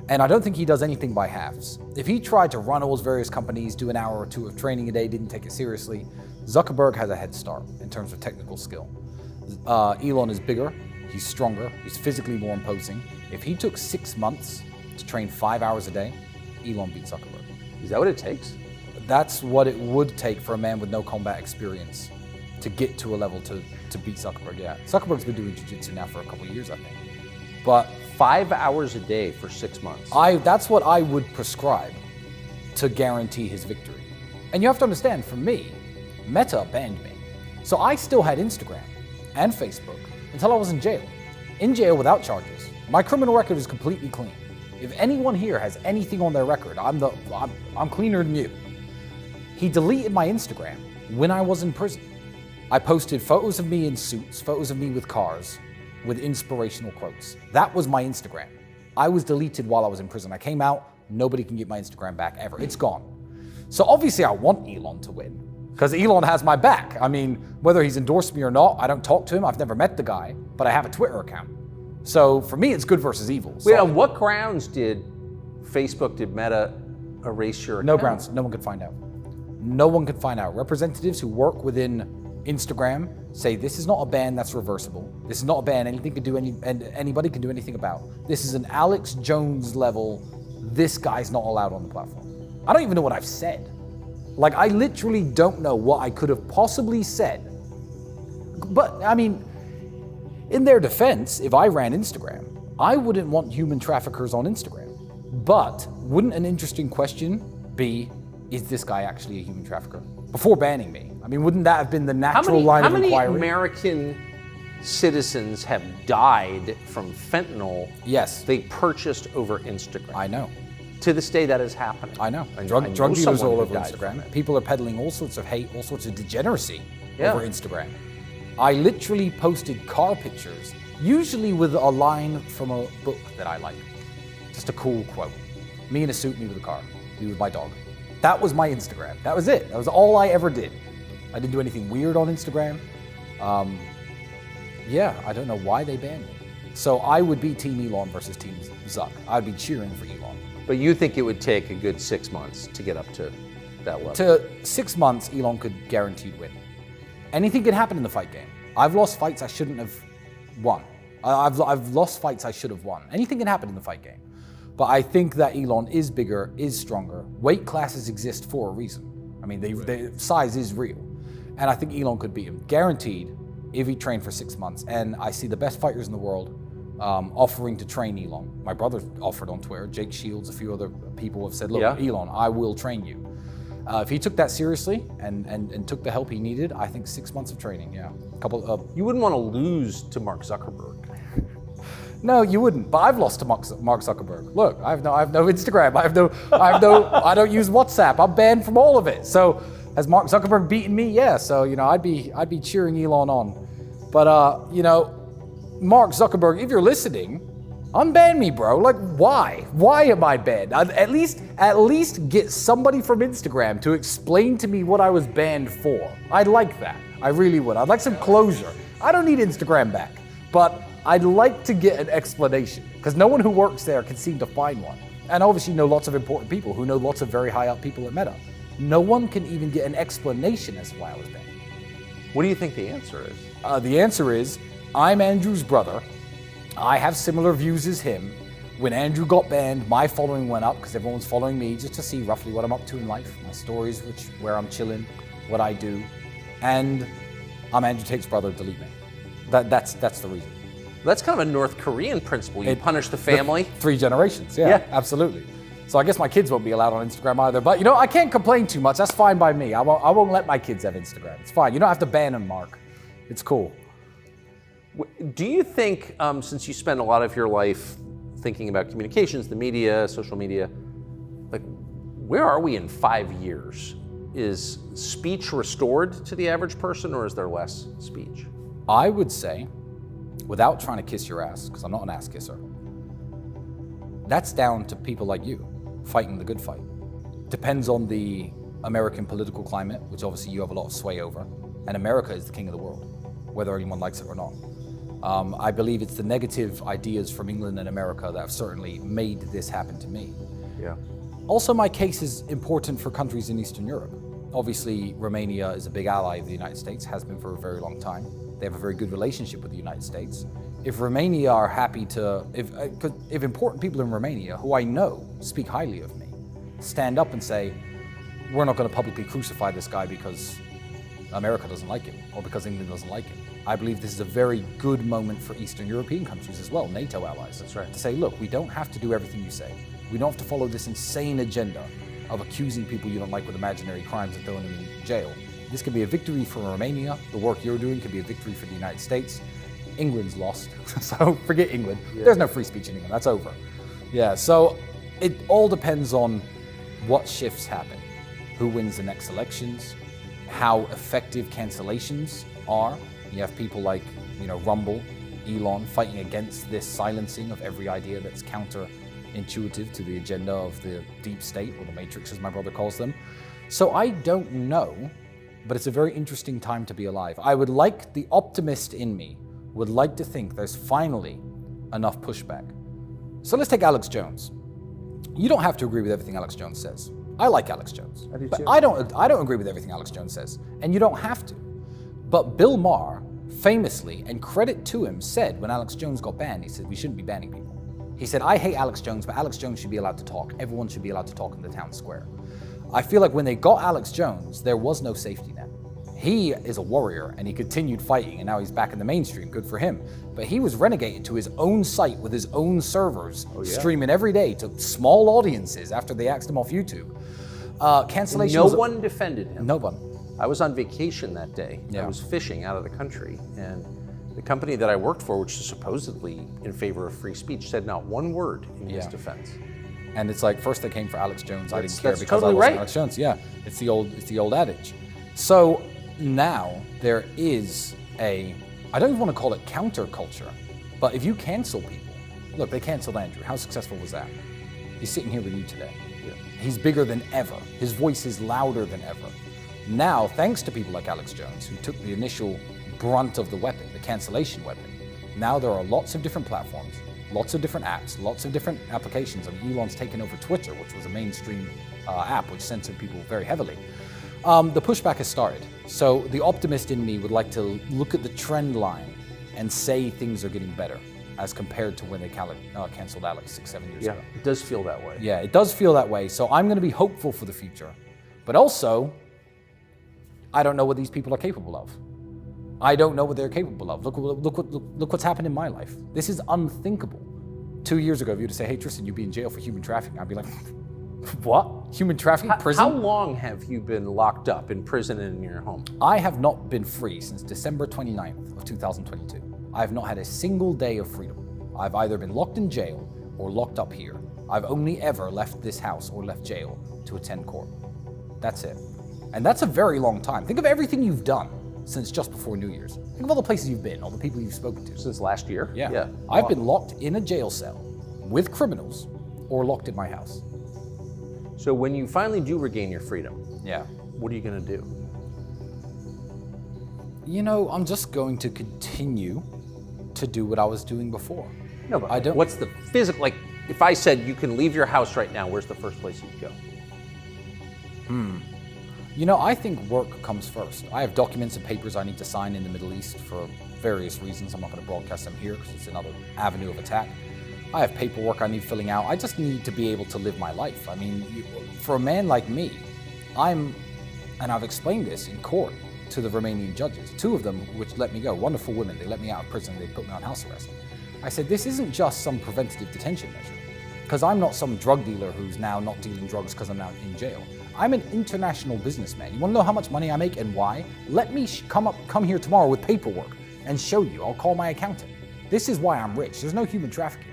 And I don't think he does anything by halves. If he tried to run all his various companies, do an hour or 2 of training a day, didn't take it seriously, Zuckerberg has a head start in terms of technical skill. Elon is bigger, he's stronger, he's physically more imposing. If he took 6 months to train 5 hours a day, Elon beat Zuckerberg. Is that what it takes? That's what it would take for a man with no combat experience to get to a level to beat Zuckerberg, yeah. Zuckerberg's been doing jiu-jitsu now for a couple of years, I think. But 5 hours a day for 6 months. That's what I would prescribe to guarantee his victory. And you have to understand, for me, Meta banned me. So I still had Instagram and Facebook until I was in jail. In jail without charges. My criminal record is completely clean. If anyone here has anything on their record, I'm cleaner than you. He deleted my Instagram when I was in prison. I posted photos of me in suits, photos of me with cars, with inspirational quotes. That was my Instagram. I was deleted while I was in prison. I came out, nobody can get my Instagram back ever. It's gone. So obviously I want Elon to win, because Elon has my back. I mean, whether he's endorsed me or not, I don't talk to him. I've never met the guy, but I have a Twitter account. So for me, it's good versus evil. So, wait, on what grounds did Meta erase your account? No grounds. No one could find out. No one can find out. Representatives who work within Instagram say this is not a ban that's reversible. This is not a ban anybody can do anything about. This is an Alex Jones level, this guy's not allowed on the platform. I don't even know what I've said. Like, I literally don't know what I could have possibly said. But, I mean, in their defense, if I ran Instagram, I wouldn't want human traffickers on Instagram. But wouldn't an interesting question be, is this guy actually a human trafficker? Before banning me. I mean, wouldn't that have been the natural line of inquiry? How many American citizens have died from fentanyl they purchased over Instagram? I know. To this day, that is happening. I know. Drug dealers all over Instagram. People are peddling all sorts of hate, all sorts of degeneracy over Instagram. I literally posted car pictures, usually with a line from a book that I like. Just a cool quote. Me in a suit, me with a car, me with my dog. That was my Instagram. That was it. That was all I ever did. I didn't do anything weird on Instagram. I don't know why they banned me. So I would be Team Elon versus Team Zuck. I'd be cheering for Elon. But you think it would take a good 6 months to get up to that level? To 6 months, Elon could guaranteed win. Anything can happen in the fight game. I've lost fights I shouldn't have won. I've lost fights I should have won. Anything can happen in the fight game. But I think that Elon is bigger, is stronger. Weight classes exist for a reason. I mean, the size is real. And I think Elon could beat him, guaranteed, if he trained for 6 months. And I see the best fighters in the world offering to train Elon. My brother offered on Twitter, Jake Shields, a fefew other people have said, look, Elon, I will train you. If he took that seriously and took the help he needed, I think 6 months of training, You wouldn't want to lose to Mark Zuckerberg. No, you wouldn't. But I've lost to Mark Zuckerberg. Look, I have no Instagram. I don't use WhatsApp. I'm banned from all of it. So has Mark Zuckerberg beaten me? Yeah. So I'd be cheering Elon on. But Mark Zuckerberg, if you're listening, unban me, bro. Like, why? Why am I banned? At least get somebody from Instagram to explain to me what I was banned for. I'd like that. I really would. I'd like some closure. I don't need Instagram back, but I'd like to get an explanation, because no one who works there can seem to find one. And obviously know lots of important people who know lots of very high up people at Meta. No one can even get an explanation as to why I was banned. What do you think the answer is? The answer is, I'm Andrew's brother. I have similar views as him. When Andrew got banned, my following went up because everyone's following me just to see roughly what I'm up to in life, my stories, where I'm chilling, what I do. And I'm Andrew Tate's brother, delete me. That's the reason. That's kind of a North Korean principle. You punish the family. 3 generations, yeah, absolutely. So I guess my kids won't be allowed on Instagram either. But I can't complain too much. That's fine by me. I won't let my kids have Instagram. It's fine. You don't have to ban them, Mark. It's cool. Do you think, since you spend a lot of your life thinking about communications, the media, social media, like, where are we in 5 years? Is speech restored to the average person, or is there less speech? I would say, without trying to kiss your ass, because I'm not an ass kisser, that's down to people like you fighting the good fight. Depends on the American political climate, which obviously you have a lot of sway over, and America is the king of the world, whether anyone likes it or not. I believe it's the negative ideas from England and America that have certainly made this happen to me. Yeah. Also, my case is important for countries in Eastern Europe. Obviously, Romania is a big ally of the United States, has been for a very long time. They have a very good relationship with the United States. If Romania are happy to, if important people in Romania, who I know speak highly of me, stand up and say, we're not going to publicly crucify this guy because America doesn't like him, or because England doesn't like him. I believe this is a very good moment for Eastern European countries as well, NATO allies. That's right. To say, look, we don't have to do everything you say. We don't have to follow this insane agenda of accusing people you don't like with imaginary crimes and throwing them in jail. This could be a victory for Romania. The work you're doing could be a victory for the United States. England's lost, so forget England. Yeah. There's no free speech in England, that's over. Yeah, so it all depends on what shifts happen, who wins the next elections, how effective cancellations are. You have people like, Rumble, Elon fighting against this silencing of every idea that's counterintuitive to the agenda of the deep state, or the matrix as my brother calls them. So I don't know, but it's a very interesting time to be alive. I would like, the optimist in me would like to think there's finally enough pushback. So let's take Alex Jones. You don't have to agree with everything Alex Jones says. I like Alex Jones. I do but too. I don't agree with everything Alex Jones says, and you don't have to. But Bill Maher famously, and credit to him, said when Alex Jones got banned, he said, we shouldn't be banning people. He said, I hate Alex Jones, but Alex Jones should be allowed to talk. Everyone should be allowed to talk in the town square. I feel like when they got Alex Jones, there was no safety net. He is a warrior, and he continued fighting, and now he's back in the mainstream. Good for him. But he was renegated to his own site with his own servers, streaming every day to small audiences after they axed him off YouTube. Cancellation. No one defended him. No one. I was on vacation that day. Yeah. I was fishing out of the country, and the company that I worked for, which is supposedly in favor of free speech, said not one word in his defense. And it's like, first they came for Alex Jones, I didn't care because totally I wasn't right. Alex Jones. Yeah, it's the old adage. So now there is I don't even want to call it counterculture, but if you cancel people, look, they canceled Andrew. How successful was that? He's sitting here with you today. Yeah. He's bigger than ever. His voice is louder than ever. Now, thanks to people like Alex Jones, who took the initial brunt of the weapon, the cancellation weapon, now there are lots of different platforms, lots of different apps, lots of different applications. Elon's taken over Twitter, which was a mainstream app which censored people very heavily. The pushback has started. So the optimist in me would like to look at the trend line and say things are getting better as compared to when they canceled Alex 6-7 years ago. It does feel that way. Yeah, it does feel that way. So I'm going to be hopeful for the future. But also, I don't know what these people are capable of. I don't know what they're capable of. Look what's happened in my life. This is unthinkable. 2 years ago, if you were to say, hey, Tristan, you'd be in jail for human trafficking, I'd be like, what? Human trafficking? Prison? How long have you been locked up in prison and in your home? I have not been free since December 29th of 2022. I have not had a single day of freedom. I've either been locked in jail or locked up here. I've only ever left this house or left jail to attend court. That's it. And that's a very long time. Think of everything you've done since just before New Year's. Think of all the places you've been, all the people you've spoken to. Since last year? Yeah. I've been locked in a jail cell with criminals or locked in my house. So when you finally do regain your freedom, what are you going to do? You know, I'm just going to continue to do what I was doing before. No, but I don't. What's the physical, like, if I said you can leave your house right now, where's the first place you'd go? You know, I think work comes first. I have documents and papers I need to sign in the Middle East for various reasons. I'm not going to broadcast them here because it's another avenue of attack. I have paperwork I need filling out. I just need to be able to live my life. I mean, for a man like me, and I've explained this in court to the Romanian judges, 2 of them which let me go, wonderful women, they let me out of prison, they put me on house arrest. I said, this isn't just some preventative detention measure, because I'm not some drug dealer who's now not dealing drugs because I'm now in jail. I'm an international businessman. You want to know how much money I make and why? Let me come here tomorrow with paperwork and show you. I'll call my accountant. This is why I'm rich. There's no human trafficking.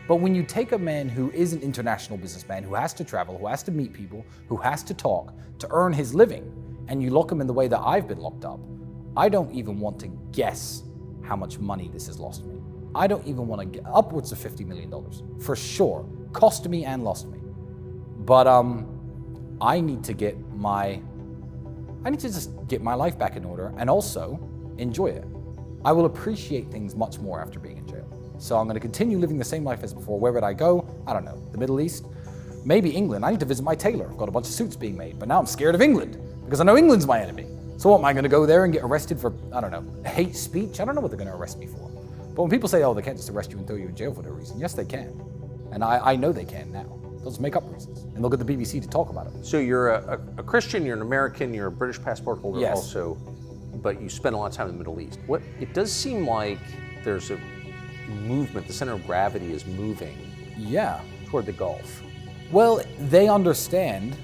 But when you take a man who is an international businessman, who has to travel, who has to meet people, who has to talk to earn his living, and you lock him in the way that I've been locked up, I don't even want to guess how much money this has lost me. I don't even want to get upwards of $50 million, for sure. Cost me and lost me. But I need to just get my life back in order and also enjoy it. I will appreciate things much more after being in jail. So I'm going to continue living the same life as before. Where would I go? I don't know. The Middle East? Maybe England. I need to visit my tailor. I've got a bunch of suits being made, but now I'm scared of England because I know England's my enemy. So what, am I going to go there and get arrested for, I don't know, hate speech? I don't know what they're going to arrest me for. But when people say, oh, they can't just arrest you and throw you in jail for no reason. Yes, they can. And I know they can now. They'll just make up reasons and they'll get the BBC to talk about it. So you're a Christian, you're an American, you're a British passport holder also, but you spend a lot of time in the Middle East. It does seem like there's a movement, the center of gravity is moving toward the Gulf. Well, they understand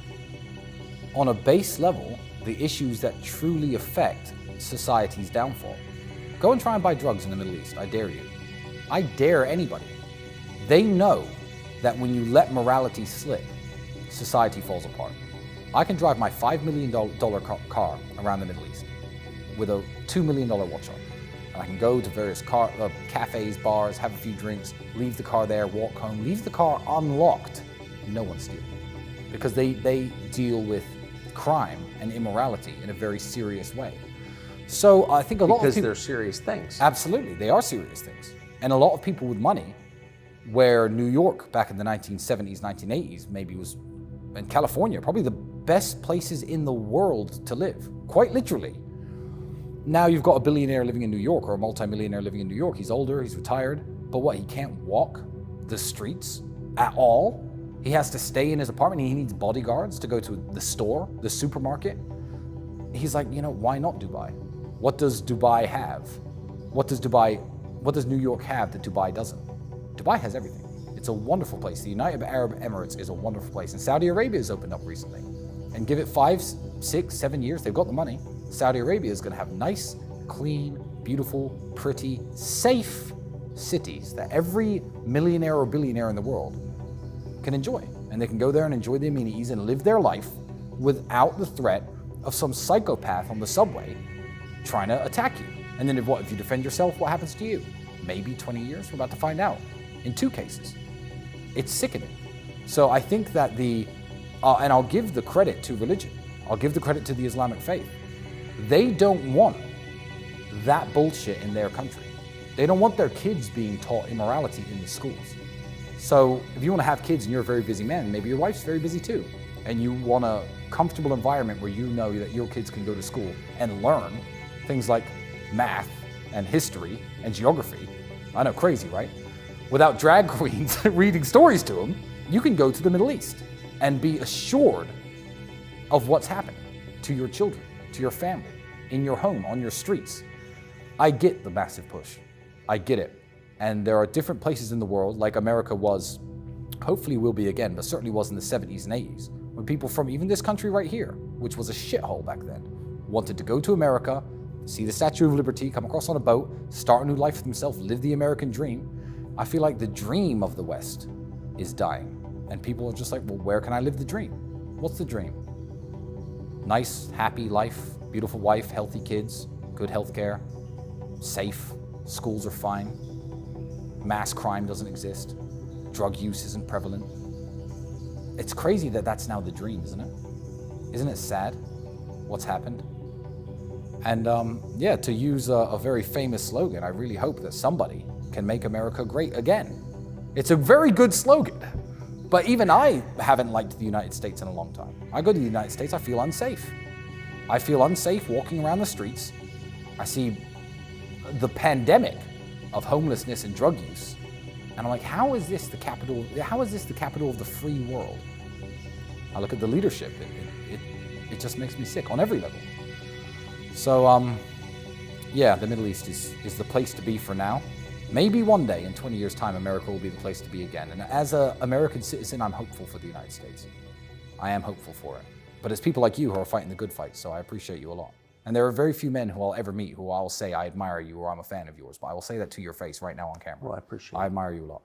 on a base level the issues that truly affect society's downfall. Go and try and buy drugs in the Middle East. I dare you. I dare anybody. They know that when you let morality slip, society falls apart. I can drive my $5 million car around the Middle East with a $2 million watch on. I can go to various cafes, bars, have a few drinks, leave the car there, walk home, leave the car unlocked. No one steals it. Because they deal with crime and immorality in a very serious way. So I think a lot of people... Because they're serious things. Absolutely, they are serious things. And a lot of people with money, where New York back in the 1970s, 1980s maybe was and California, probably the best places in the world to live, quite literally. Now you've got a billionaire living in New York or a multimillionaire living in New York. He's older, he's retired, but what, he can't walk the streets at all? He has to stay in his apartment. He needs bodyguards to go to the store, the supermarket. He's like, why not Dubai? What does Dubai have? What does New York have that Dubai doesn't? Dubai has everything. It's a wonderful place. The United Arab Emirates is a wonderful place. And Saudi Arabia has opened up recently. And give it 5, 6, 7 years, they've got the money. Saudi Arabia is going to have nice, clean, beautiful, pretty, safe cities that every millionaire or billionaire in the world can enjoy. And they can go there and enjoy the amenities and live their life without the threat of some psychopath on the subway trying to attack you. And then if you defend yourself, what happens to you? Maybe 20 years, we're about to find out. In 2 cases. It's sickening. So I think that and I'll give the credit to religion. I'll give the credit to the Islamic faith. They don't want that bullshit in their country. They don't want their kids being taught immorality in the schools. So if you want to have kids and you're a very busy man, maybe your wife's very busy too, and you want a comfortable environment where you know that your kids can go to school and learn things like math and history and geography. I know, crazy, right? Without drag queens reading stories to them, you can go to the Middle East and be assured of what's happening to your children, to your family, in your home, on your streets. I get the massive push. I get it. And there are different places in the world, like America was, hopefully will be again, but certainly was in the 70s and 80s, when people from even this country right here, which was a shithole back then, wanted to go to America, see the Statue of Liberty, come across on a boat, start a new life for themselves, live the American dream. I feel like the dream of the West is dying. And people are just like, well, where can I live the dream? What's the dream? Nice, happy life, beautiful wife, healthy kids, good health care, safe, schools are fine, mass crime doesn't exist, drug use isn't prevalent. It's crazy that that's now the dream, isn't it? Isn't it sad what's happened? And to use a very famous slogan, I really hope that somebody can make America great again. It's a very good slogan, but even I haven't liked the United States in a long time. I go to the United States, I feel unsafe. I feel unsafe walking around the streets. I see the pandemic of homelessness and drug use, and I'm like, how is this the capital of the free world? I look at the leadership, it just makes me sick on every level. So, the Middle East is the place to be for now. Maybe one day, in 20 years' time, America will be the place to be again. And as an American citizen, I'm hopeful for the United States. I am hopeful for it. But it's people like you who are fighting the good fight, so I appreciate you a lot. And there are very few men who I'll ever meet who I'll say I admire you or I'm a fan of yours, but I will say that to your face right now on camera. Well, I appreciate it. I admire you a lot.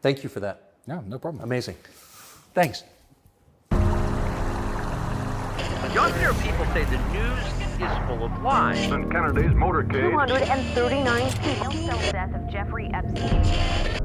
Thank you for that. Yeah, no problem. Amazing. Thanks. You often hear people say the news is full of lies. In Kennedy's motorcade. 239 people. Death of Jeffrey Epstein.